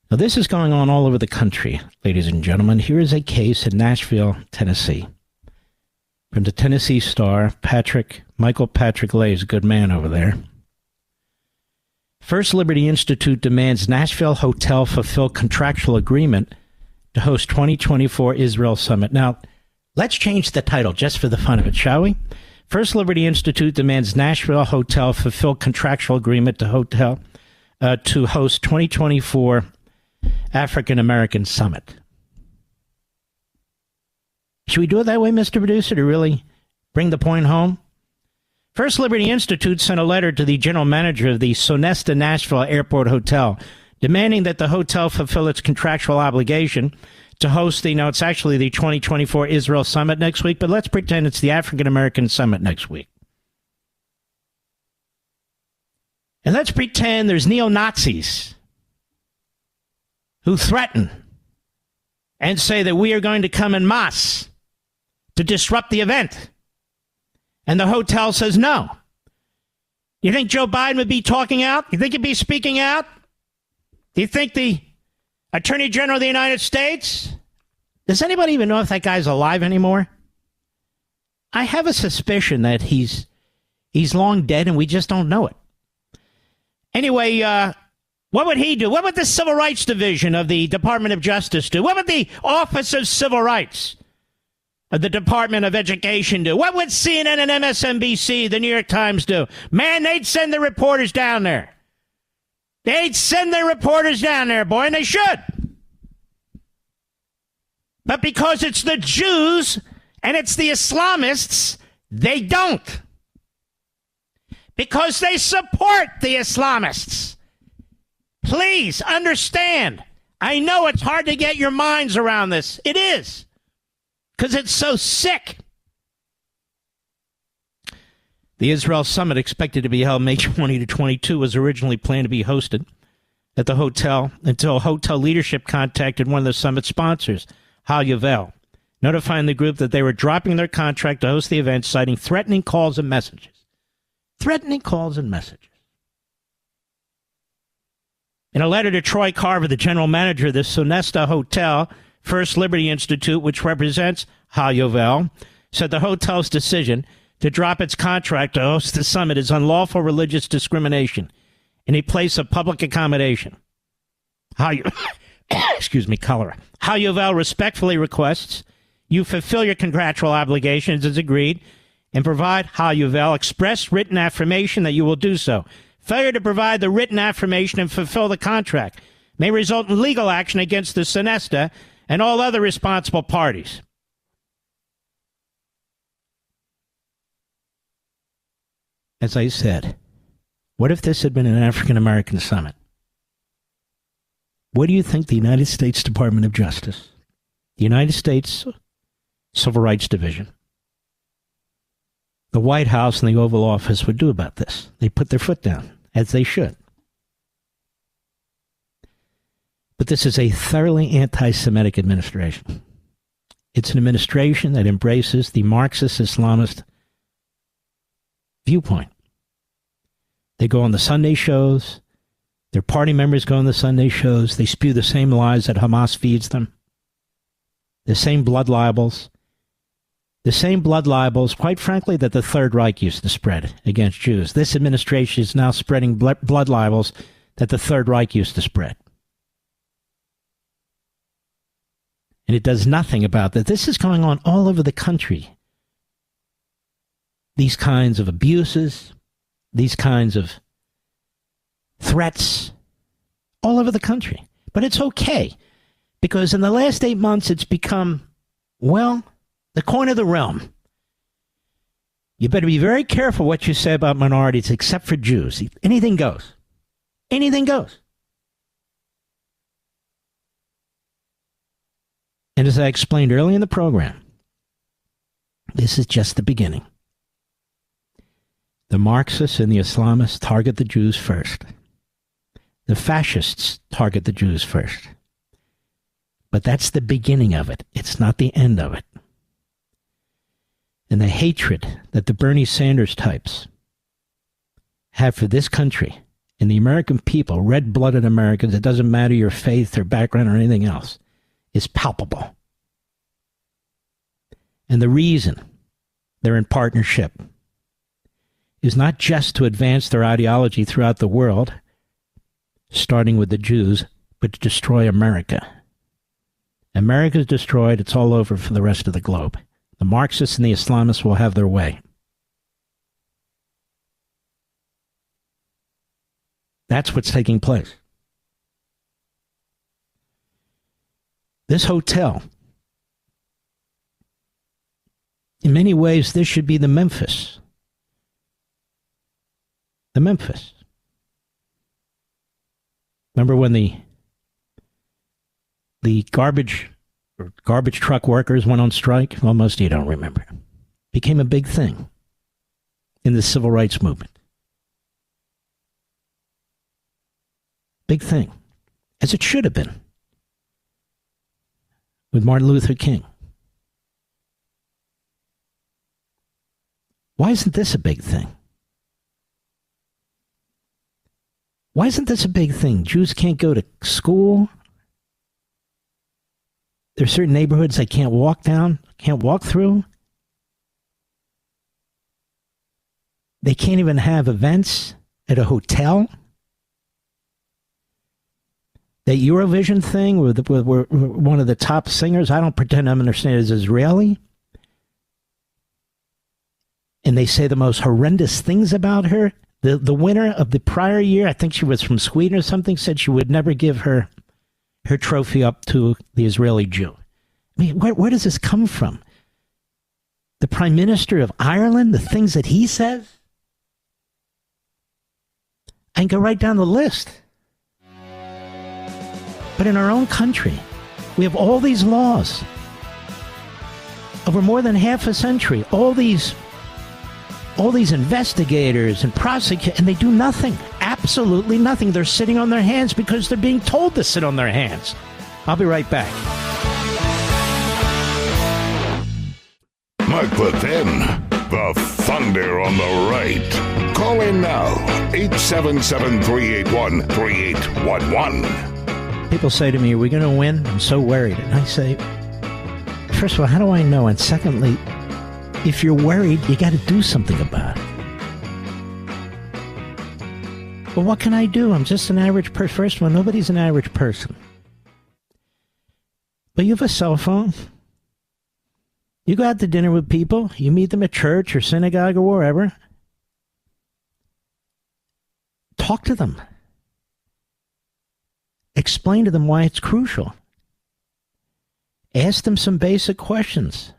Now, this is going on all over the country, ladies and gentlemen. Here is a case in Nashville, Tennessee. From the Tennessee Star, Michael Patrick Lay is a good man over there. First Liberty Institute demands Nashville hotel fulfill contractual agreement to host 2024 Israel Summit. Now, let's change the title just for the fun of it, shall we? First Liberty Institute demands Nashville hotel fulfill contractual agreement to host 2024 African American Summit. Should we do it that way, Mr. Producer, to really bring the point home? First Liberty Institute sent a letter to the general manager of the Sonesta Nashville Airport Hotel, demanding that the hotel fulfill its contractual obligation to host it's actually the 2024 Israel Summit next week, but let's pretend it's the African American Summit next week. And let's pretend there's neo-Nazis who threaten and say that we are going to come en masse to disrupt the event. And the hotel says no. You think Joe Biden would be talking out? You think he'd be speaking out? Do you think the Attorney General of the United States? Does anybody even know if that guy's alive anymore? I have a suspicion that he's long dead and we just don't know it. Anyway, what would he do? What would the Civil Rights Division of the Department of Justice do? What would the Office of Civil Rights of the Department of Education do? What would CNN and MSNBC, the New York Times do? Man, they'd send the reporters down there. They'd send their reporters down there, boy, and they should. But because it's the Jews and it's the Islamists, they don't. Because they support the Islamists. Please understand. I know it's hard to get your minds around this. It is. Because it's so sick. The Israel Summit, expected to be held May 20 to 22, was originally planned to be hosted at the hotel until hotel leadership contacted one of the summit sponsors, Hal Yavel, notifying the group that they were dropping their contract to host the event, citing threatening calls and messages. Threatening calls and messages. In a letter to Troy Carver, the general manager of the Sonesta Hotel, First Liberty Institute, which represents Hal Yavel, said the hotel's decision to drop its contract to host the summit is unlawful religious discrimination in a place of public accommodation. Cholera. Hal Yavel respectfully requests you fulfill your contractual obligations as agreed and provide Hal Yavel express written affirmation that you will do so. Failure to provide the written affirmation and fulfill the contract may result in legal action against the Sonesta and all other responsible parties. As I said, what if this had been an African-American summit? What do you think the United States Department of Justice, the United States Civil Rights Division, the White House, and the Oval Office would do about this? They put their foot down, as they should. But this is a thoroughly anti-Semitic administration. It's an administration that embraces the Marxist-Islamist viewpoint. They go on the Sunday shows. Their party members go on the Sunday shows. They spew the same lies that Hamas feeds them. The same blood libels. The same blood libels, quite frankly, that the Third Reich used to spread against Jews. This administration is now spreading blood libels that the Third Reich used to spread. And it does nothing about that. This is going on all over the country. These kinds of abuses, these kinds of threats, all over the country. But it's okay, because in the last 8 months, it's become, well, the coin of the realm. You better be very careful what you say about minorities, except for Jews. Anything goes. Anything goes. And as I explained early in the program, this is just the beginning. The Marxists and the Islamists target the Jews first. The fascists target the Jews first. But that's the beginning of it. It's not the end of it. And the hatred that the Bernie Sanders types have for this country and the American people, red-blooded Americans, it doesn't matter your faith or background or anything else, is palpable. And the reason they're in partnership is not just to advance their ideology throughout the world, starting with the Jews, but to destroy America. America's destroyed, it's all over for the rest of the globe. The Marxists and the Islamists will have their way. That's what's taking place. This hotel, in many ways, this should be the Memphis. The Memphis. Remember when the garbage truck workers went on strike? Well, most of you don't remember. Became a big thing in the civil rights movement. Big thing. As it should have been with Martin Luther King. Why isn't this a big thing? Why isn't this a big thing? Jews can't go to school. There are certain neighborhoods they can't walk down, can't walk through. They can't even have events at a hotel. That Eurovision thing with one of the top singers, I don't pretend I understand, is Israeli. And they say the most horrendous things about her. The winner of the prior year, I think she was from Sweden or something, said she would never give her trophy up to the Israeli Jew. I mean, where does this come from? The Prime Minister of Ireland, the things that he says? I can go right down the list. But in our own country, we have all these laws. Over more than half a century, all these investigators and prosecutors, and they do nothing. Absolutely nothing. They're sitting on their hands because they're being told to sit on their hands. I'll be right back. Mark Levin, the thunder on the right. Call in now, 877-381-3811. People say to me, are we going to win? I'm so worried. And I say, first of all, how do I know? And secondly, if you're worried, you got to do something about it. Well, what can I do? I'm just an average person. First of all, nobody's an average person. But you have a cell phone. You go out to dinner with people. You meet them at church or synagogue or wherever. Talk to them. explain to them why it's crucial. Ask them some basic questions.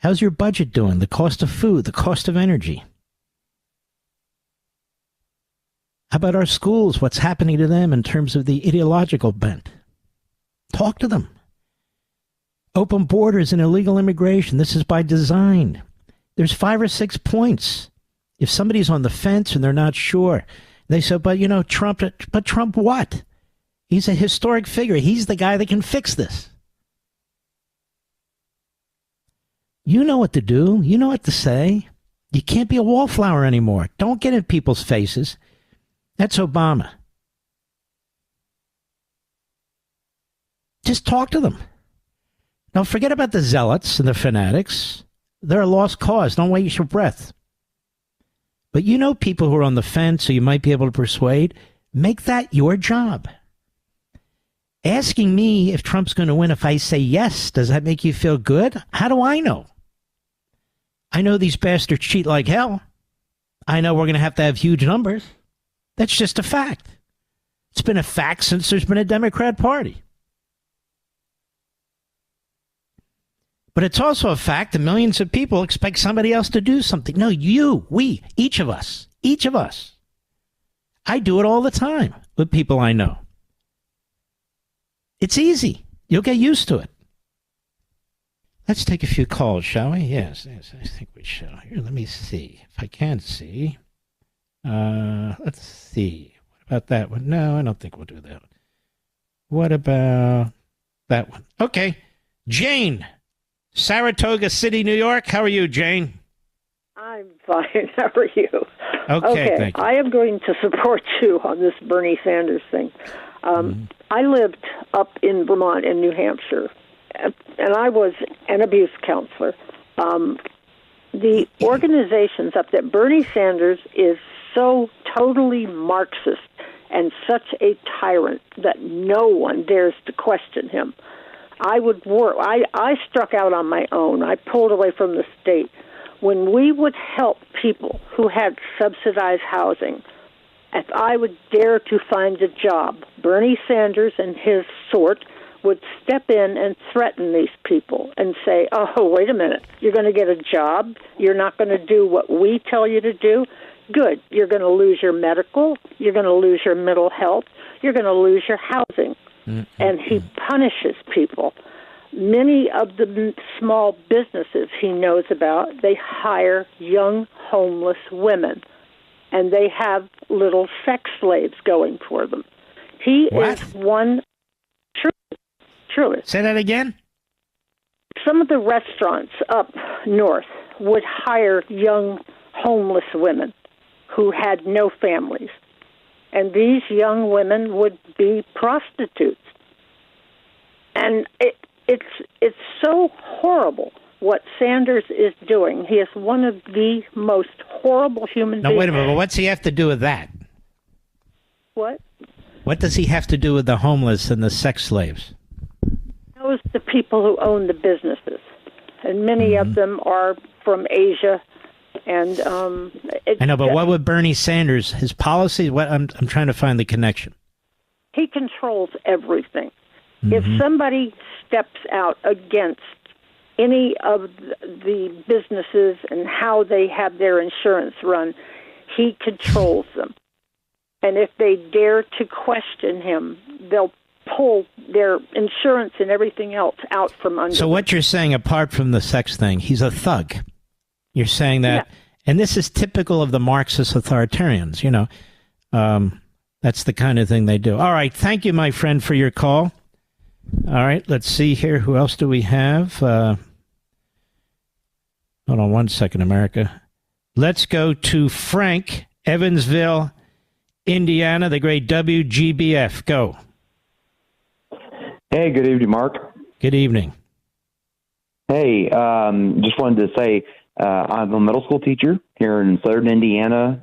How's your budget doing? The cost of food, the cost of energy. How about our schools? What's happening to them in terms of the ideological bent? Talk to them. Open borders and illegal immigration. This is by design. There's 5 or 6 points. If somebody's on the fence and they're not sure, they say, but Trump, but Trump what? He's a historic figure. He's the guy that can fix this. You know what to do. You know what to say. You can't be a wallflower anymore. Don't get in people's faces. That's Obama. Just talk to them. Now, forget about the zealots and the fanatics. They're a lost cause. Don't waste your breath. But you know people who are on the fence, so you might be able to persuade. Make that your job. Asking me if Trump's going to win, if I say yes, does that make you feel good? How do I know? I know these bastards cheat like hell. I know we're going to have huge numbers. That's just a fact. It's been a fact since there's been a Democrat Party. But it's also a fact that millions of people expect somebody else to do something. No, we, each of us. I do it all the time with people I know. It's easy. You'll get used to it. Let's take a few calls, shall we? Yes, I think we shall. Here, let me see if I can see. Let's see. What about that one? No, I don't think we'll do that one. What about that one? Okay. Jane, Saratoga City, New York. How are you, Jane? I'm fine. How are you? Okay, thank you. I am going to support you on this Bernie Sanders thing. I lived up in Vermont and New Hampshire, and I was an abuse counselor. The organizations up there, Bernie Sanders is so totally Marxist and such a tyrant that no one dares to question him. I would work. I struck out on my own. I pulled away from the state. When we would help people who had subsidized housing, if I would dare to find a job, Bernie Sanders and his sort would step in and threaten these people and say, oh, wait a minute, you're going to get a job? You're not going to do what we tell you to do? Good. You're going to lose your medical. You're going to lose your mental health. You're going to lose your housing. And he punishes people. Many of the small businesses he knows about, they hire young homeless women, and they have little sex slaves going for them. He is one. Truly. Say that again? Some of the restaurants up north would hire young homeless women who had no families. And these young women would be prostitutes. And it's so horrible what Sanders is doing. He is one of the most horrible human beings. Now, wait a minute. What's he have to do with that? What? What does he have to do with the homeless and the sex slaves? Those are the people who own the businesses. And many of them are from Asia. And I know, but what would Bernie Sanders, his policy? What I'm trying to find the connection. He controls everything. If somebody steps out against any of the businesses and how they have their insurance run, he controls them. And if they dare to question him, they'll pull their insurance and everything else out from under. So what you're saying, apart from the sex thing, he's a thug. You're saying that, and this is typical of the Marxist authoritarians, that's the kind of thing they do. All right. Thank you, my friend, for your call. All right. Let's see here. Who else do we have? Hold on one second, America. Let's go to Frank, Evansville, Indiana, the great WGBF. Go. Hey, good evening, Mark. Good evening. Hey, just wanted to say I'm a middle school teacher here in southern Indiana,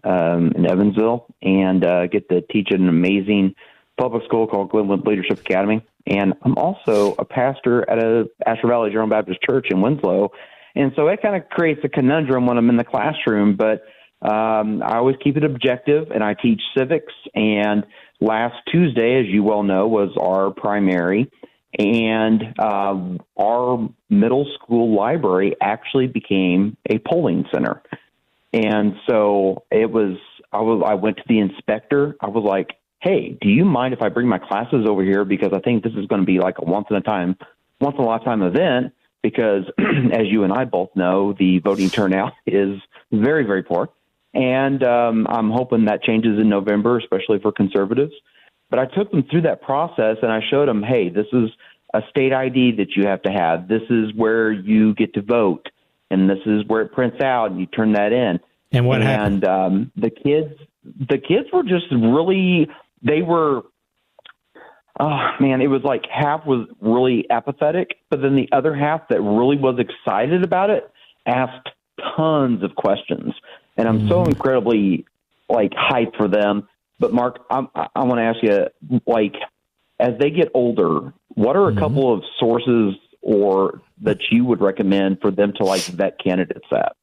in Evansville, and get to teach at an amazing public school called Glenwood Leadership Academy. And I'm also a pastor at a Astor Valley General Baptist Church in Winslow. And so it kind of creates a conundrum when I'm in the classroom. But I always keep it objective, and I teach civics. And last Tuesday, as you well know, was our primary. And our middle school library actually became a polling center. And so I went to the inspector. I was like, hey, do you mind if I bring my classes over here? Because I think this is going to be like a once in a lifetime event. Because as you and I both know, the voting turnout is very, very poor. And I'm hoping that changes in November, especially for conservatives. But I took them through that process, and I showed them, hey, this is a state ID that you have to have. This is where you get to vote, and this is where it prints out, and you turn that in. And what happened? And the kids were just really, they were, oh, man, it was like half was really apathetic, but then the other half that really was excited about it asked tons of questions. And I'm so incredibly, hyped for them. But, Mark, I want to ask you, as they get older, what are a couple of sources or that you would recommend for them to, vet candidates at?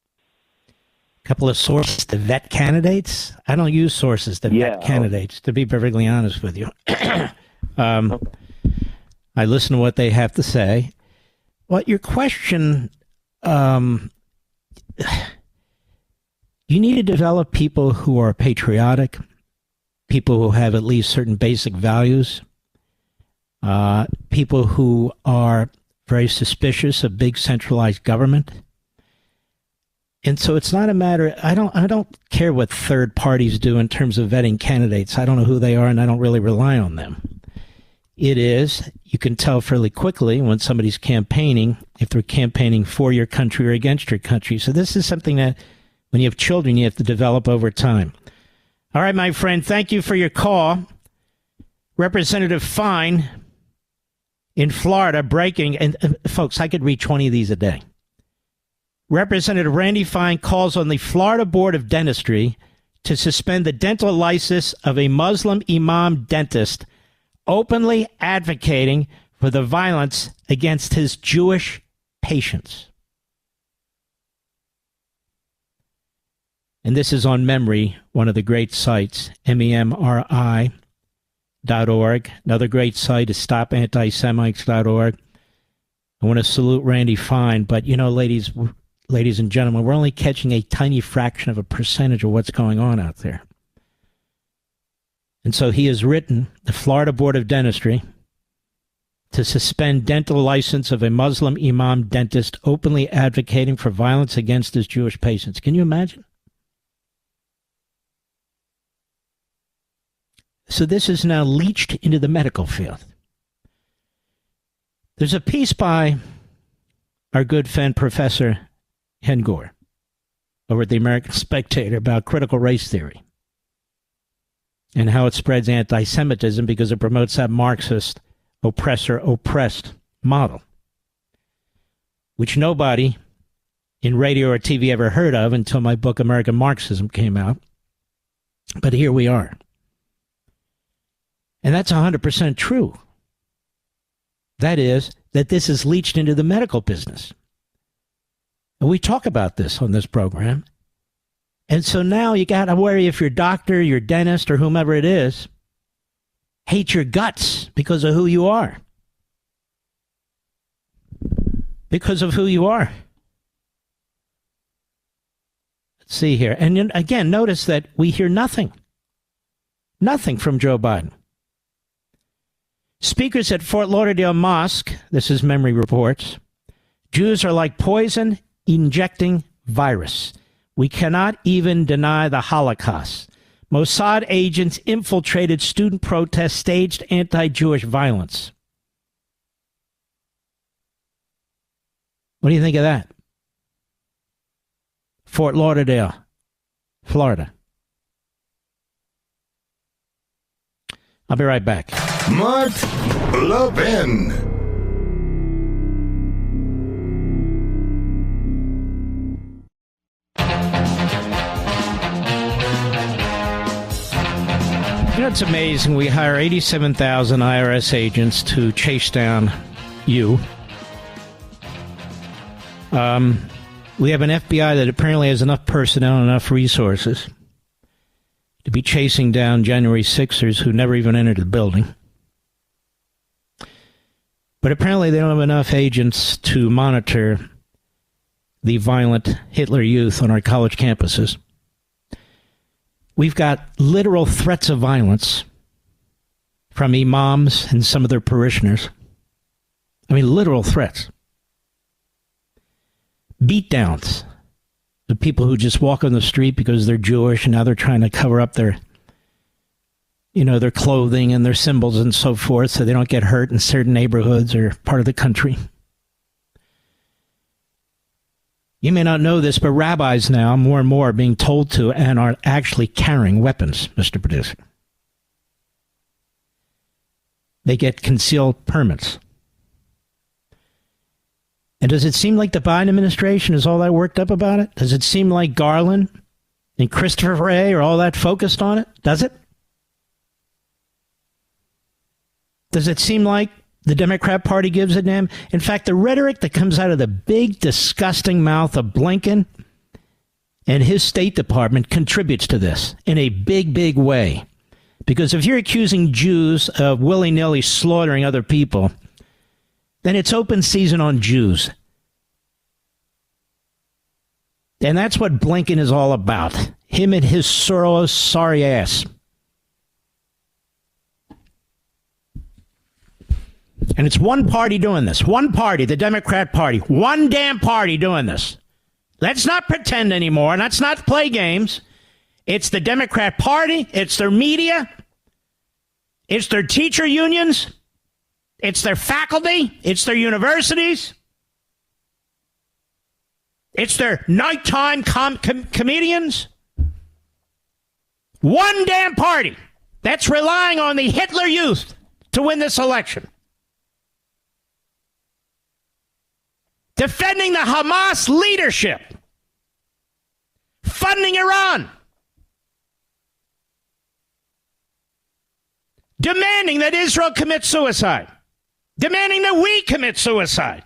A couple of sources to vet candidates? I don't use sources to vet candidates, to be perfectly honest with you. I listen to what they have to say. Well, your question, you need to develop people who are patriotic, people who have at least certain basic values, people who are very suspicious of big centralized government. And so it's not a matter, I don't care what third parties do in terms of vetting candidates. I don't know who they are, and I don't really rely on them. It is, you can tell fairly quickly when somebody's campaigning, if they're campaigning for your country or against your country. So this is something that when you have children, you have to develop over time. All right, my friend, thank you for your call. Representative Fine in Florida breaking, and folks, I could read 20 of these a day. Representative Randy Fine calls on the Florida Board of Dentistry to suspend the dental license of a Muslim imam dentist openly advocating for the violence against his Jewish patients. And this is on Memory, one of the great sites, MEMRI.org. Another great site is stopantisemites.org. I want to salute Randy Fine, but, ladies and gentlemen, we're only catching a tiny fraction of a percentage of what's going on out there. And so he has written the Florida Board of Dentistry to suspend dental license of a Muslim imam dentist openly advocating for violence against his Jewish patients. Can you imagine? So this is now leached into the medical field. There's a piece by our good friend Professor Hengor over at the American Spectator about critical race theory and how it spreads anti-Semitism because it promotes that Marxist oppressor-oppressed model, which nobody in radio or TV ever heard of until my book American Marxism came out. But here we are. And that's 100% true. That is, that this is leached into the medical business. And we talk about this on this program. And so now you got to worry if your doctor, your dentist, or whomever it is, hate your guts because of who you are. Because of who you are. Let's see here. And again, notice that we hear nothing. Nothing from Joe Biden. Speakers at Fort Lauderdale Mosque, this is Memory Reports, Jews are like poison injecting virus. We cannot even deny the Holocaust. Mossad agents infiltrated student protests, staged anti-Jewish violence. What do you think of that? Fort Lauderdale, Florida. I'll be right back. Mark Levin. It's amazing. We hire 87,000 IRS agents to chase down you. We have an FBI that apparently has enough personnel and enough resources to be chasing down January 6ers who never even entered the building. But apparently they don't have enough agents to monitor the violent Hitler youth on our college campuses. We've got literal threats of violence from imams and some of their parishioners. I mean, literal threats. Beatdowns. The people who just walk on the street because they're Jewish and now they're trying to cover up their clothing and their symbols and so forth so they don't get hurt in certain neighborhoods or part of the country. You may not know this, but rabbis now more and more are being told to and are actually carrying weapons, Mr. Producer. They get concealed permits. And does it seem like the Biden administration is all that worked up about it? Does it seem like Garland and Christopher Wray are all that focused on it? Does it? Does it seem like the Democrat Party gives a damn? In fact, the rhetoric that comes out of the big, disgusting mouth of Blinken and his State Department contributes to this in a big, big way. Because if you're accusing Jews of willy-nilly slaughtering other people, then it's open season on Jews. And that's what Blinken is all about. Him and his Soros sorry ass. And it's one party doing this. One party, the Democrat Party. One damn party doing this. Let's not pretend anymore. Let's not play games. It's the Democrat Party. It's their media. It's their teacher unions. It's their faculty. It's their universities. It's their nighttime comedians. One damn party that's relying on the Hitler youth to win this election. Defending the Hamas leadership. Funding Iran. Demanding that Israel commit suicide. Demanding that we commit suicide.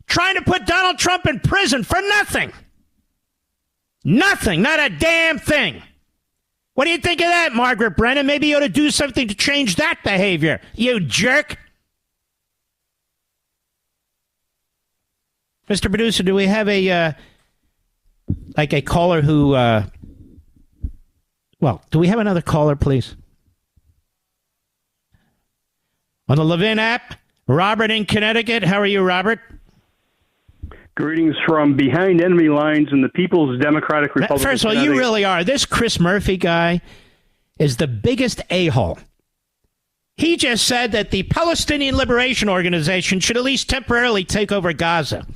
Trying to put Donald Trump in prison for nothing. Nothing. Not a damn thing. What do you think of that, Margaret Brennan? Maybe you ought to do something to change that behavior, you jerk. Mr. Producer, do we have a caller who, do we have another caller, please? On the Levin app, Robert in Connecticut. How are you, Robert? Greetings from behind enemy lines in the People's Democratic Republic. First of all, you really are. This Chris Murphy guy is the biggest a-hole. He just said that the Palestinian Liberation Organization should at least temporarily take over Gaza.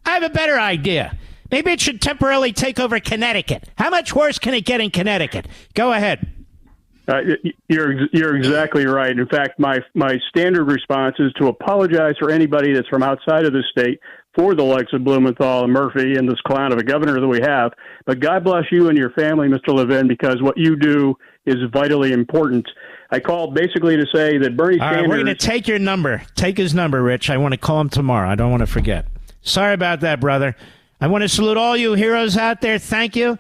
I have a better idea. Maybe it should temporarily take over Connecticut. How much worse can it get in Connecticut? Go ahead. You're exactly right. In fact, my standard response is to apologize for anybody that's from outside of the state for the likes of Blumenthal and Murphy and this clown of a governor that we have. But God bless you and your family, Mr. Levin, because what you do is vitally important. I called basically to say that Bernie Sanders... we're going to take your number. Take his number, Rich. I want to call him tomorrow. I don't want to forget. Sorry about that, brother. I want to salute all you heroes out there. Thank you.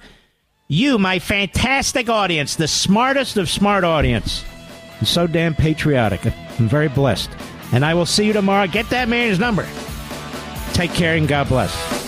You, my fantastic audience, the smartest of smart audience. I'm so damn patriotic. I'm very blessed. And I will see you tomorrow. Get that man's number. Take care and God bless.